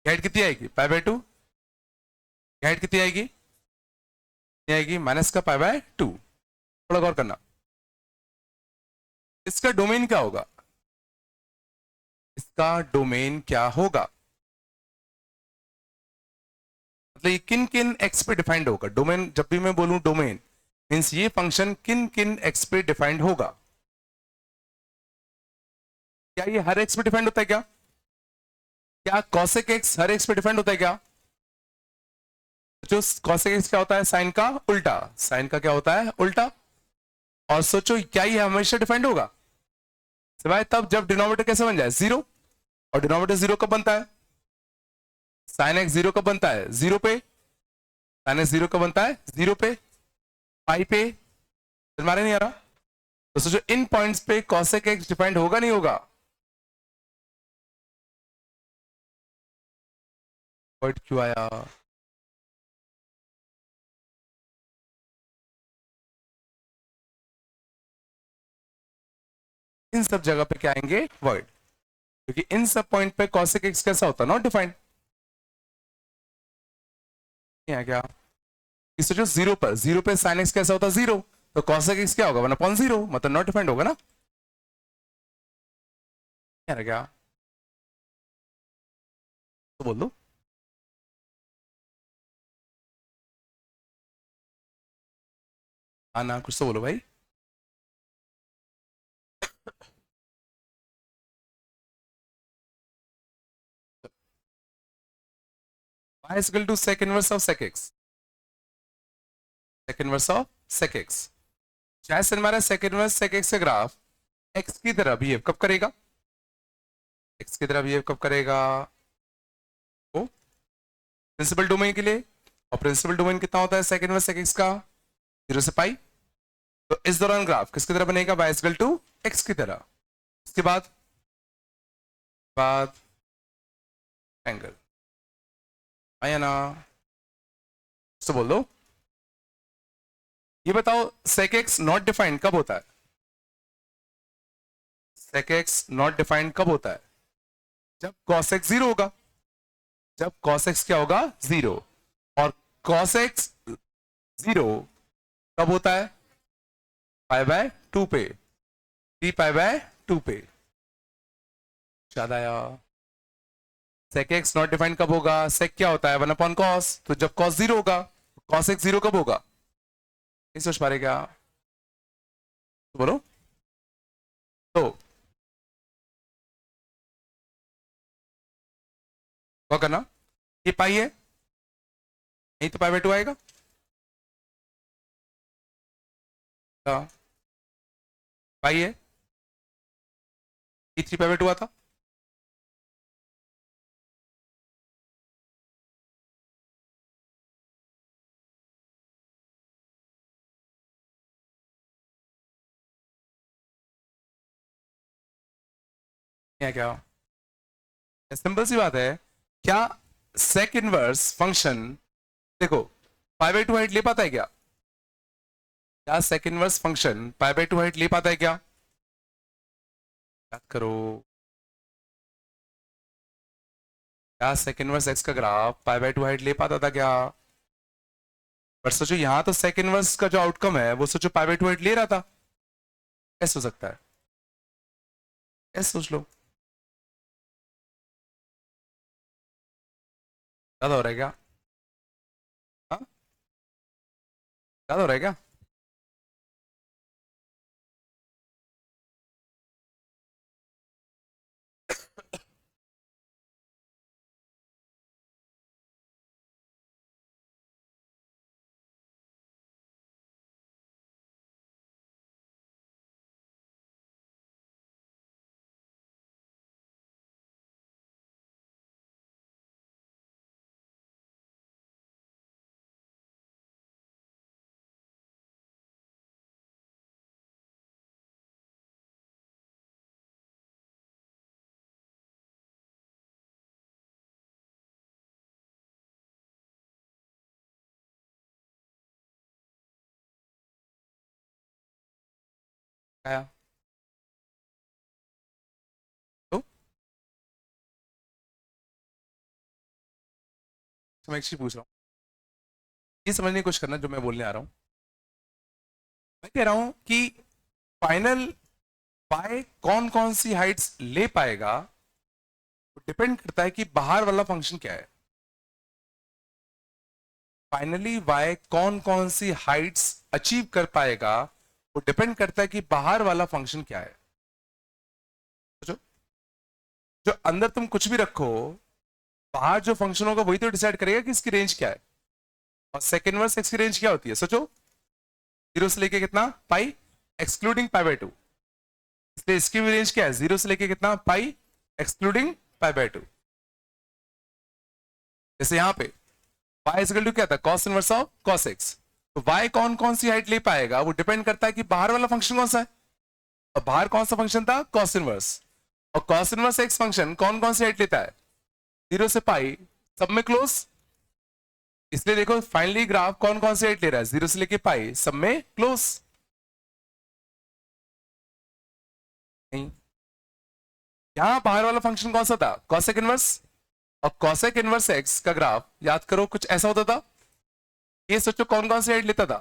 S1: हाइट कितनी आएगी? π/2। हाइट कितनी आएगी? कितनी आएगी? माइनस का π/2। थोड़ा गौर करना। इसका डोमेन क्या होगा? इसका डोमेन क्या होगा? मतलब ये किन किन एक्स पे डिफाइंड होगा? डोमेन जब भी मैं बोलूं डोमेन मींस ये फंक्शन किन किन एक्स पे डिफाइंड होगा? क्या ये हर एक्स पे डिफाइंड होता है क्या? क्या cosec x हर एक्स पे डिफाइंड होता है क्या? जो cosec x क्या होता है? साइन का उल्टा। साइन का क्या होता है? उल्टा। और सोचो क्या ये हमेशा डिफाइंड होगा? सिवाय तब जब डिनोमिनेटर कैसे बन जाए? जीरो। और डिनोमिनेटर जीरो कब बनता है? साइन एक्स जीरो कब बनता है? जीरो पे। साइन एक्स जीरो कब बनता है? जीरो पे। पाई पे। मारे नहीं आ रहा? तो सोचो इन पॉइंट्स पे cosec x डिफाइंड होगा नहीं होगा? पॉइंट क्यों आया? इन सब जगह पे क्या आएंगे? वर्ड। क्योंकि इन सब पॉइंट पे cosec x कैसा होता है? Not defined. क्या इस जो जीरो पे sin x कैसा होता है? जीरो। तो cosec x क्या होगा? 1/0 मतलब नॉट डिफाइंड होगा ना? क्या तो बोल दो। आना कुछ तो बोलो भाई। y is equal to sec inverse of sec x। sec inverse of sec x। जैसे हमारा sec inverse sec x का ग्राफ x की तरह बिहेव कब करेगा? x की तरह बिहेव कब करेगा? वो प्रिंसिपल डोमेन के लिए। और प्रिंसिपल डोमेन कितना होता है sec inverse sec x का? 0 से पाई। तो इस दौरान ग्राफ किसकी तरह बनेगा? y is equal to x की तरह। इसके बाद बाद एंगल आया ना? तो बोल दो। ये बताओ sec x नॉट डिफाइंड कब होता है? sec x नॉट डिफाइंड कब होता है? जब cos x जीरो होगा। जब cos x क्या होगा? जीरो। और cos x जीरो कब होता है? π/2 पे। 3π/2 पे। याद आया? sec x नॉट डिफाइंड कब होगा? sec क्या होता है? 1/cos। तो जब cos जीरो होगा। cos x जीरो कब होगा? नहीं सोच पा रहे क्या? तो बोलो। तो क्या करना? ये पाई है नहीं तो π/2 आएगा। हाँ पाई है। ये 3π/2 आता। क्या सिंपल सी बात है। क्या सेक इनवर्स फंक्शन देखो π/2 हाइट ले पाता है क्या? क्या सेक इनवर्स फंक्शन π/2 हाइट ले पाता है क्या? याद करो। क्या सेक इनवर्स एक्स का ग्राफ π/2 हाइट ले पाता था क्या? पर सोचो यहां तो सेक इनवर्स का जो आउटकम है वो सोचो π/2 हाइट ले रहा था। कैसे हो सकता है? ऐसे सोच लो। ज्यादा हो रहा है क्या? हाँ ज्यादा हो रहा है क्या? आया तो मैं एक चीज पूछ रहा हूँ, ये समझने की कोशिश करना जो मैं बोलने आ रहा हूँ। मैं कह रहा हूं कि फाइनल y कौन कौन सी हाइट्स ले पाएगा, डिपेंड करता है कि बाहर वाला फंक्शन क्या है। फाइनली y कौन कौन सी हाइट्स अचीव कर पाएगा, वो डिपेंड करता है कि बाहर वाला फंक्शन क्या है। जो जो अंदर तुम कुछ भी रखो, बाहर जो फंक्शन होगा वही तो डिसाइड करेगा कि इसकी रेंज क्या है। और सेकंड वर्स एक्स की रेंज क्या होती है, सोचो, जीरो से लेके कितना पाई, एक्सक्लूडिंग पाई बाय टू। इसलिए इसकी भी रेंज क्या है, जीरो से लेके कितना पाई, एक्सक्लूडिंग पाई बाय टू। जैसे यहां पे y इक्वल टू क्या था, cos inverse of cos x। तो y कौन कौन सी हाइट ले पाएगा, वो डिपेंड करता है कि बाहर वाला फंक्शन कौन सा है। और बाहर कौन सा फंक्शन था, cos इनवर्स। और cos इनवर्स x फंक्शन कौन कौन सी हाइट लेता है, जीरो से पाई, सब में क्लोज। इसलिए देखो फाइनली ग्राफ कौन कौन सी हाइट ले रहा है, जीरो से लेके पाई, सब में क्लोज। नहीं, यहां बाहर वाला फंक्शन कौन सा था, cosec इनवर्स। और cosec इनवर्स x का ग्राफ याद करो कुछ ऐसा होता था। ये सोचो कौन कौन सी हाइट लेता था,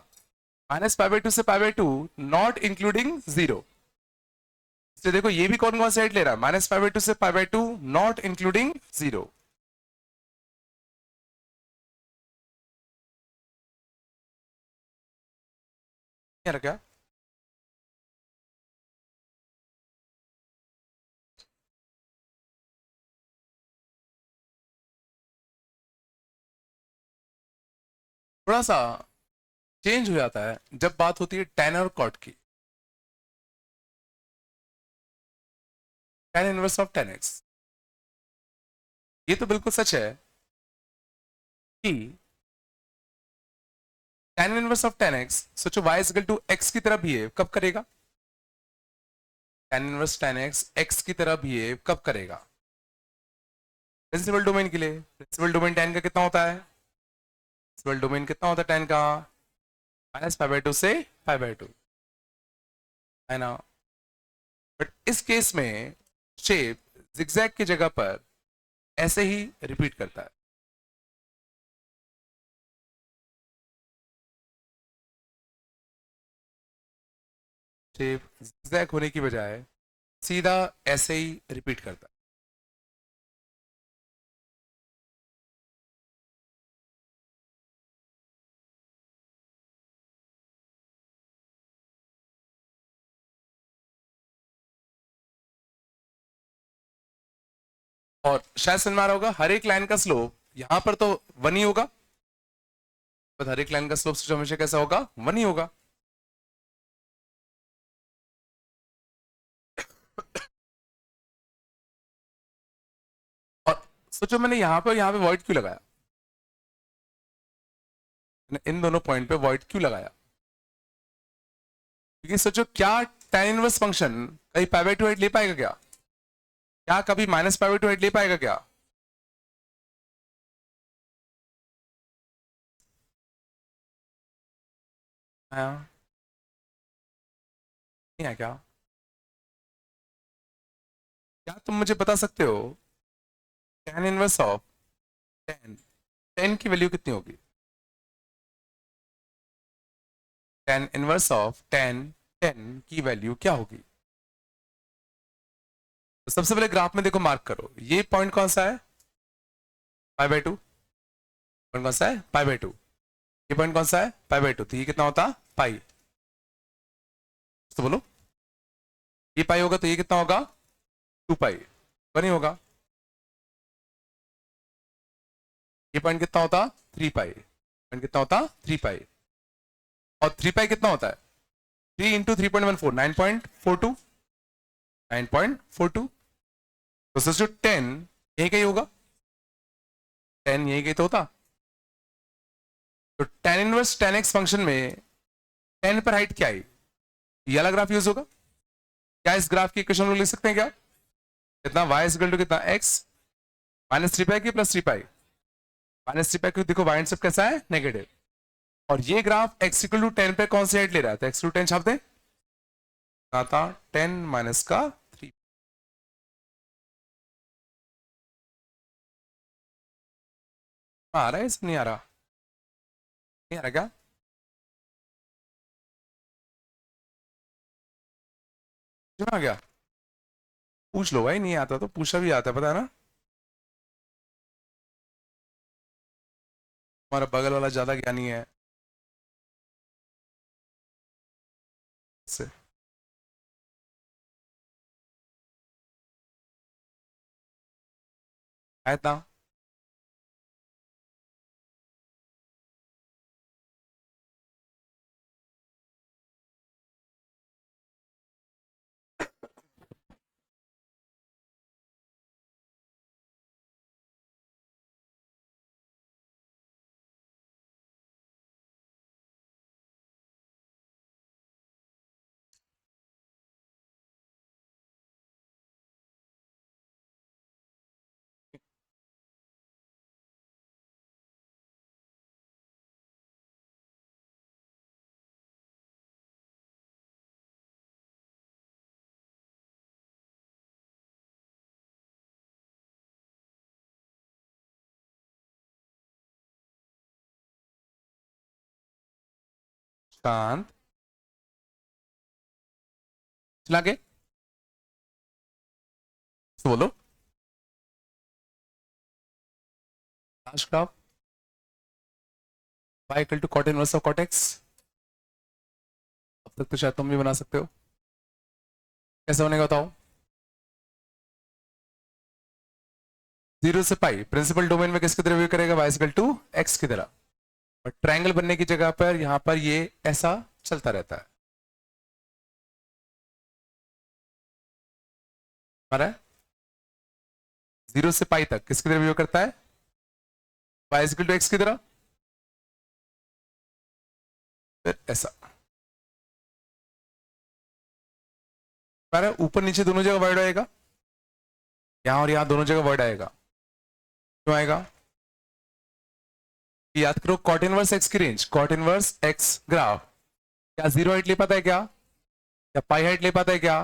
S1: माइनस पाई बाय टू से pi by to, not including zero. तो देखो ये भी कौन कौन सी हाइट ले रहा है, माइनस पाई बाय टू से pi by to, not including zero. क्या, थोड़ा सा चेंज हो जाता है जब बात होती है tan और cot की। tan inverse of tan x, ये तो बिल्कुल सच है कि tan inverse of tan x, सोचो y इक्वल टू x की तरह बिहेव कब करेगा, tan inverse tan x x की तरह बिहेव कब करेगा, प्रिंसिपल डोमेन के लिए। प्रिंसिपल डोमेन tan का कितना होता है, प्रिंसिपल डोमेन कितना होता है tan का, माइनस पाई बाय टू से पाई बाय टू, है ना। बट इस केस में शेप जिगजैग की जगह पर ऐसे ही रिपीट करता है। शेप जिगजैग होने की बजाय सीधा ऐसे ही रिपीट करता है। और शायद समझ में आ रहा होगा, हर एक लाइन का स्लोप यहां पर तो वन ही होगा, पर हर एक लाइन का स्लोप हमेशा कैसा होगा, वन ही होगा। और सोचो मैंने यहां पे वॉइड क्यों लगाया, मैंने इन दोनों पॉइंट पे वॉइड क्यों लगाया, क्योंकि सोचो क्या tan इनवर्स फंक्शन कहीं पाई बाय टू हाइट ले पाएगा क्या, क्या कभी minus pi by to height ले पाएगा क्या। हाँ, नहीं है क्या, क्या तुम मुझे बता सकते हो tan इनवर्स ऑफ 10, 10 की वैल्यू कितनी होगी, tan इनवर्स ऑफ 10, 10 की वैल्यू क्या होगी। तो सबसे पहले ग्राफ में देखो, मार्क करो ये पॉइंट कौन सा है, पाई बाय टू। पॉइंट कौन सा है, पाई बाय टू। ये पॉइंट कौन सा है, पाई बाय टू। तो ये कितना होता, पाई। तो बोलो, ये पाई होगा तो ये कितना होगा, टू पाई, नहीं होगा। ये पॉइंट कितना होता, थ्री पाई। पॉइंट कितना होता, थ्री पाई। और थ्री पाई कितना होता है, थ्री इंटू 3.14, 9.42, 9.42। तो सोचो 10 यही कहीं होगा, 10 यही कहीं तो होता। तो tan inverse tan x function में 10 पर हाइट क्या आई, ये वाला ग्राफ यूज होगा क्या, इस ग्राफ की इक्वेशन लिख सकते हैं क्या, कितना y इक्वल टू कितना x माइनस थ्री पाई की plus three pi, minus three pi की देखो y सब कैसा है, नेगेटिव। और ये ग्राफ x इक्वल टू 10 पे कौन सी हाइट ले रहा है, तो x टू 10 छाप दें, आता 10 माइनस का 3 आ रहा है, इसमें नहीं आ रहा, नहीं आ रहा क्या? क्यों आ गया? पूछ लो भाई, नहीं आता तो पूछा भी आता है, पता है ना। हमारा बगल वाला ज्यादा ज्ञानी है से। आया था। शांत, चला के तो बोलो। Last graph y equal to cot inverse of cot x. अब तक तो शायद तुम भी बना सकते हो, कैसे बनेगा बताओ। जीरो से पाई प्रिंसिपल डोमेन में किसकी तरह व्यू करेगा, y इक्वल टू एक्स की तरह। और ट्रायंगल बनने की जगह पर यहां पर ये ऐसा चलता रहता है, हमारा जीरो से पाई तक किसकी तरह व्यू करता है, y इक्वल टू एक्स की तरह, फिर ऐसा। हमारा ऊपर नीचे दोनों जगह वर्ड आएगा, यहां और यहां दोनों जगह वर्ड आएगा। क्यों आएगा? याद करो कॉट इनवर्स एक्स की range, cot inverse x graph क्या जीरो हाइट ले पाता है क्या, या पाई हाइट ले पाता है क्या?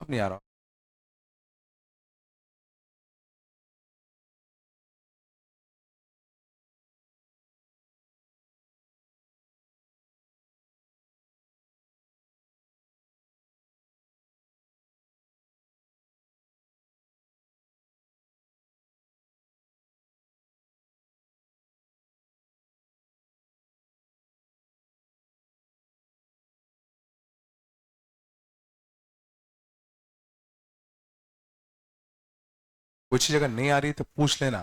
S1: अब नहीं आ रहा। कुछ जगह नहीं आ रही तो पूछ लेना,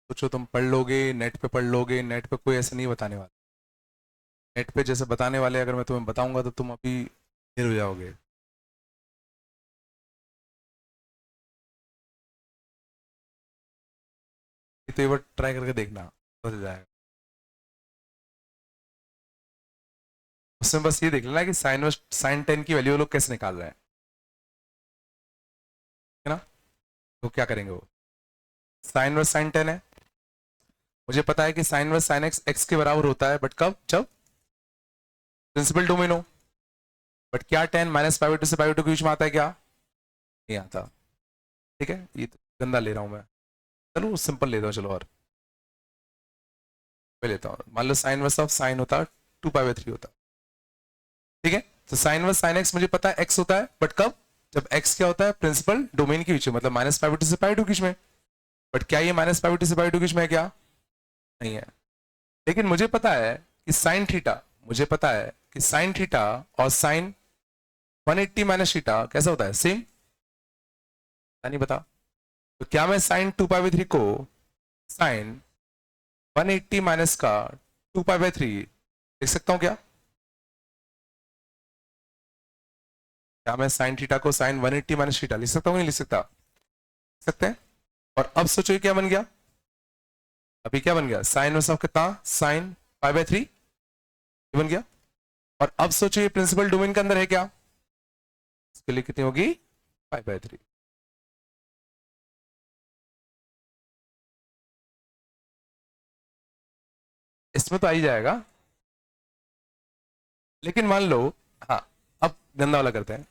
S1: सोचो तुम पढ़ लोगे, नेट पे पढ़ लोगे, नेट पे कोई ऐसे नहीं बताने वाला। नेट पे जैसे बताने वाले अगर मैं तुम्हें बताऊंगा तो तुम अभी देर हो जाओगे। तो एक बार ट्राई करके देखना, बदल जाएगा। उसमें बस ये देख लेना कि साइन 10 की वैल्यू लोग कैसे निकाल रहे हैं, है ना। तो क्या करेंगे वो, साइन वर्स साइन 10 है, मुझे पता है कि sine inverse sine x x के बराबर होता है, बट कब, जब प्रिंसिपल डोमेन हो। बट क्या 10 माइनस पाई टू से पाई टू के बीच में आता है क्या? नहीं आता। ठीक है, ये तो गंदा ले रहा हूं मैं, चलो सिंपल लेता हूँ, चलो और मैं लेता हूँ। मान लो साइन वर्स ऑफ साइन होता 2 पाई बाई 3 होता। ठीक है, तो साइन वर्स साइन एक्स मुझे पता है एक्स होता है, बट कब, जब एक्स क्या होता है प्रिंसिपल डोमेन के बीच में, मतलब माइनस पाई टू से पाई टू के बीच में। बट क्या ये माइनस पाई टू से पाई टू के बीच में है क्या? नहीं है। लेकिन मुझे पता है कि साइन थीटा, मुझे पता है कि साइन थीटा और साइन 180 माइनस थीटा कैसा होता है, सेम। नहीं बता, तो क्या मैं साइन 2 पाई बाई 3 को साइन 180 माइनस का 2 पाई बाई 3 लिख सकता हूं क्या? क्या मैं साइन थीटा को साइन 180 माइनस थीटा लिख सकता हूँ, नहीं लिख सकता? लिख सकते हैं। और अब सोचो ये क्या बन गया, अभी क्या बन गया, साइन वर्स ऑफ कितना, साइन पाई बाई 3 बन गया। और अब सोचो ये प्रिंसिपल डोमेन के अंदर है क्या, इसके लिए कितनी होगी, पाई बाई 3। इसमें तो आ ही जाएगा, लेकिन मान लो, हाँ, अब गंदा वाला करते हैं।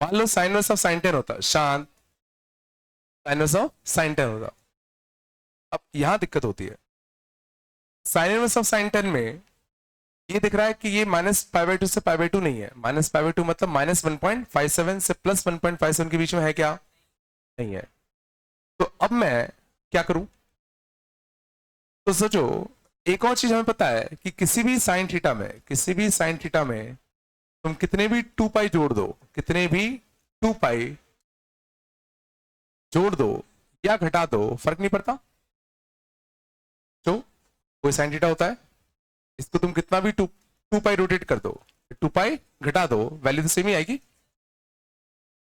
S1: मान लो sine inverse of sine ten होता, शांत, sine inverse of sine ten होता। अब यहां दिक्कत होती है, sine inverse of sine ten में ये दिख रहा है कि ये माइनस पाई बाई टू से पाई बाई टू नहीं है, माइनस पाई बाई टू मतलब -1.57 से +1.57 के बीच में है क्या? नहीं है। तो अब मैं क्या करूं? तो सोचो, एक और चीज हमें पता है कि किसी भी साइन थीटा में, किसी भी साइन थीटा में तुम कितने भी 2 पाई जोड़ दो, कितने भी 2 पाई जोड़ दो या घटा दो, फर्क नहीं पड़ता। जो कोई साइन थीटा होता है, इसको तुम कितना भी टू पाई रोटेट कर दो, 2 पाई घटा दो, वैल्यू तो सेम ही आएगी।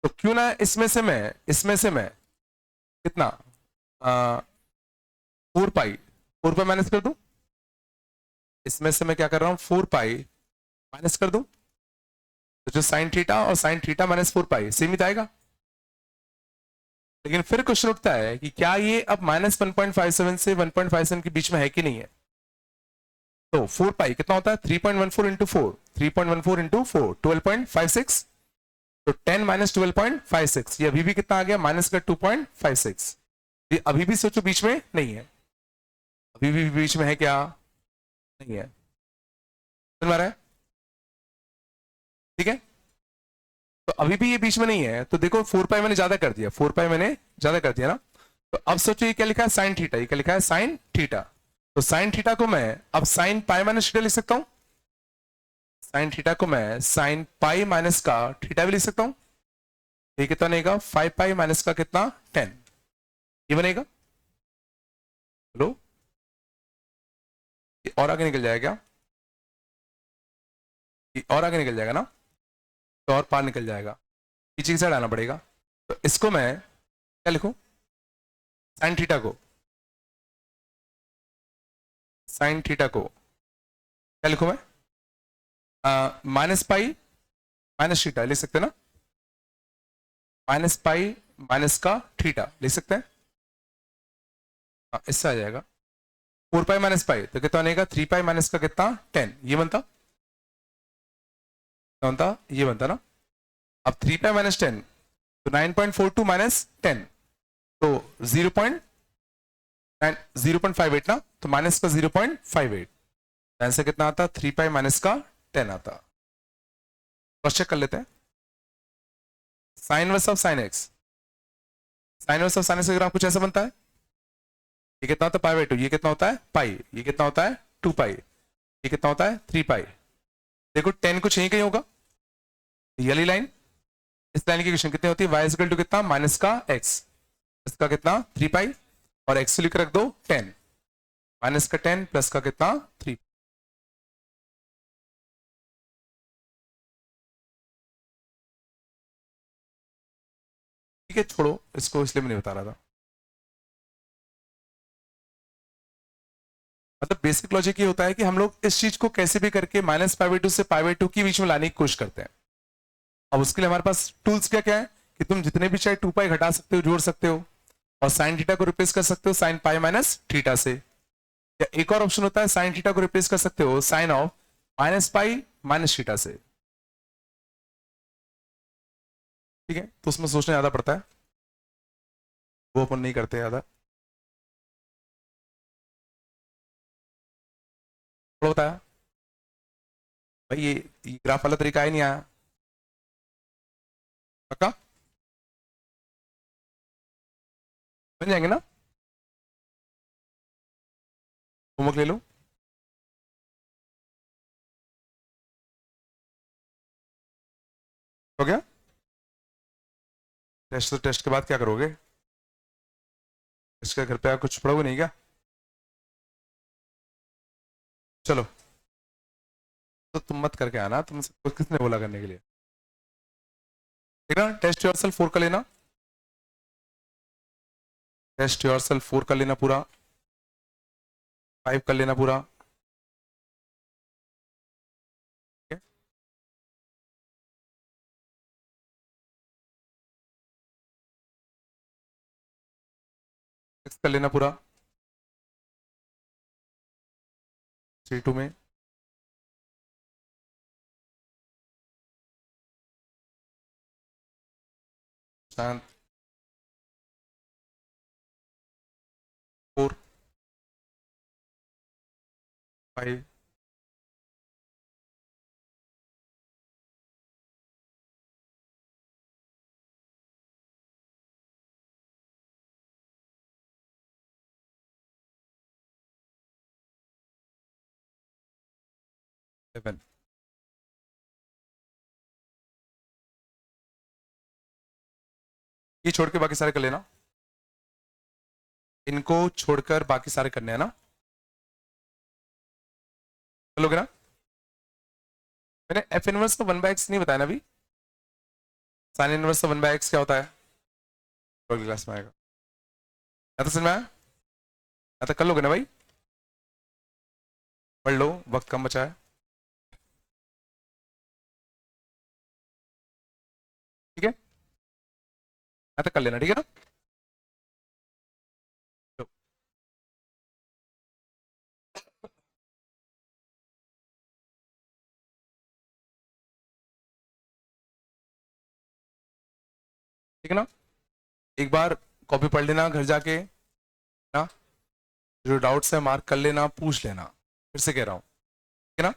S1: तो क्यों ना इसमें से मैं कितना 4 पाई माइनस कर दूं। इसमें से मैं क्या कर रहा हूं, 4 पाई माइनस कर दूं। तो जो साइन थीटा और sine theta minus 4 pi same ही तो आएगा। लेकिन फिर क्वेश्चन उठता है कि क्या ये अब -1.57 से 1.57 के बीच में है कि नहीं है। तो 4 पाई कितना होता है, 3.14 इंटू 4, 3.14 इंटू 4 12.56। तो 10 माइनस 12.56, ये अभी भी कितना आ गया, माइनस का 2.56। ये अभी भी सोचो बीच में नहीं है, अभी भी बीच में है क्या? नहीं है। समझ में आ रहा है? ठीक है, तो अभी भी ये बीच में नहीं है। तो देखो 4 पाई मैंने ज्यादा कर दिया, 4 पाई मैंने ज्यादा कर दिया ना। तो अब सोचो ये क्या लिखा है, साइन थीटा, ये क्या लिखा है, साइन थीटा। तो साइन थीटा को मैं अब साइन पाई माइनस थीटा लिख सकता हूं, साइन थीटा को मैं साइन पाई माइनस का थीटा भी लिख सकता हूं। ये कितना बनेगा, 5 पाई माइनस का कितना, 10, ये बनेगा। लो, ये और आगे निकल जाएगा क्या? ये और आगे निकल जाएगा ना, तो और पार निकल जाएगा, पीछे की साइड आना पड़ेगा। तो इसको मैं क्या लिखूं, साइन थीटा को, साइन थीटा को क्या लिखूं मैं, माइनस पाई माइनस थीटा लिख सकते हैं ना, माइनस पाई माइनस का थीटा लिख सकते हैं। हाँ, इससे आ जाएगा 4 पाई माइनस पाई, तो कितना बनेगा, 3 पाई माइनस का कितना, 10, ये बनता, बनता, ये बनता ना। अब 3 पाई माइनस 10, तो 9.42 माइनस 10, तो 0.58 ना, तो माइनस का 0.58, आंसर कितना आता, 3 पाई माइनस का 10 आता। क्रॉस चेक कर लेते हैं। Sine inverse of sine x, sine inverse of sine x का ग्राफ कुछ ऐसा बनता है। ये कितना होता है, पाई बाई टू, ये कितना होता है, पाई, ये कितना होता है, 2 पाई, ये कितना होता है, 3 पाई। देखो 10 कुछ यहीं कहीं होगा, ये वाली लाइन, इस लाइन की इक्वेशन कितनी होती है, y इक्वल टू कितना, माइनस का x, इसका कितना, 3 पाई, और x लिख रख दो 10, माइनस का 10 प्लस का कितना, 3। ठीक है, छोड़ो इसको, इसलिए मैं नहीं बता रहा था। मतलब बेसिक लॉजिक ये होता है कि हम लोग इस चीज को कैसे भी करके माइनस पाई बाई टू से पाई बाई टू के बीच में लाने की कोशिश करते हैं। अब उसके लिए हमारे पास टूल्स क्या क्या है कि तुम जितने भी चाहे 2 पाई घटा सकते हो, जोड़ सकते हो, और साइन थीटा को रिप्लेस कर सकते हो साइन पाई माइनस थीटा से। या एक और ऑप्शन होता है, साइन थीटा को रिप्लेस कर सकते हो sine of minus pi minus theta से। ठीक है, तो उसमें सोचना ज्यादा पड़ता है, वो अपन नहीं करते ज्यादा। थोड़ा बताया भाई, ये ग्राफ वाला तरीका ही नहीं आया पक्का, बन जाएंगे ना, होमवर्क ले लो। हो गया टेस्ट, तो टेस्ट के बाद क्या करोगे, टेस्ट के घर पे आप कुछ पढ़ोगे नहीं क्या? चलो, तो तुम मत करके आना, तुमसे किसने बोला करने के लिए। ठीक है, टेस्ट योरसेल्फ 4 का लेना, टेस्ट योरसेल्फ 4 का लेना पूरा, 5 कर लेना पूरा। ठीक है, 6 कर लेना पूरा, C2 में शांत 4 5 7 ये छोड़ के बाकी सारे कर लेना, इनको छोड़कर बाकी सारे करने हैं ना, चलोगे ना। मैंने एफ इनवर्स का 1/x नहीं बताया ना अभी, साइन इनवर्स का 1/x क्या होता है, अगली क्लास में आएगा। या तो समझ में आया, या तो कर लोगे ना भाई, पढ़ लो, वक्त कम बचा है। ठीक है, या तो कर लेना, ठीक है ना। लो। ठीक है ना, एक बार कॉपी पढ़ लेना घर जाके ना, जो डाउट्स है मार्क कर लेना, पूछ लेना, फिर से कह रहा हूं, ठीक है ना।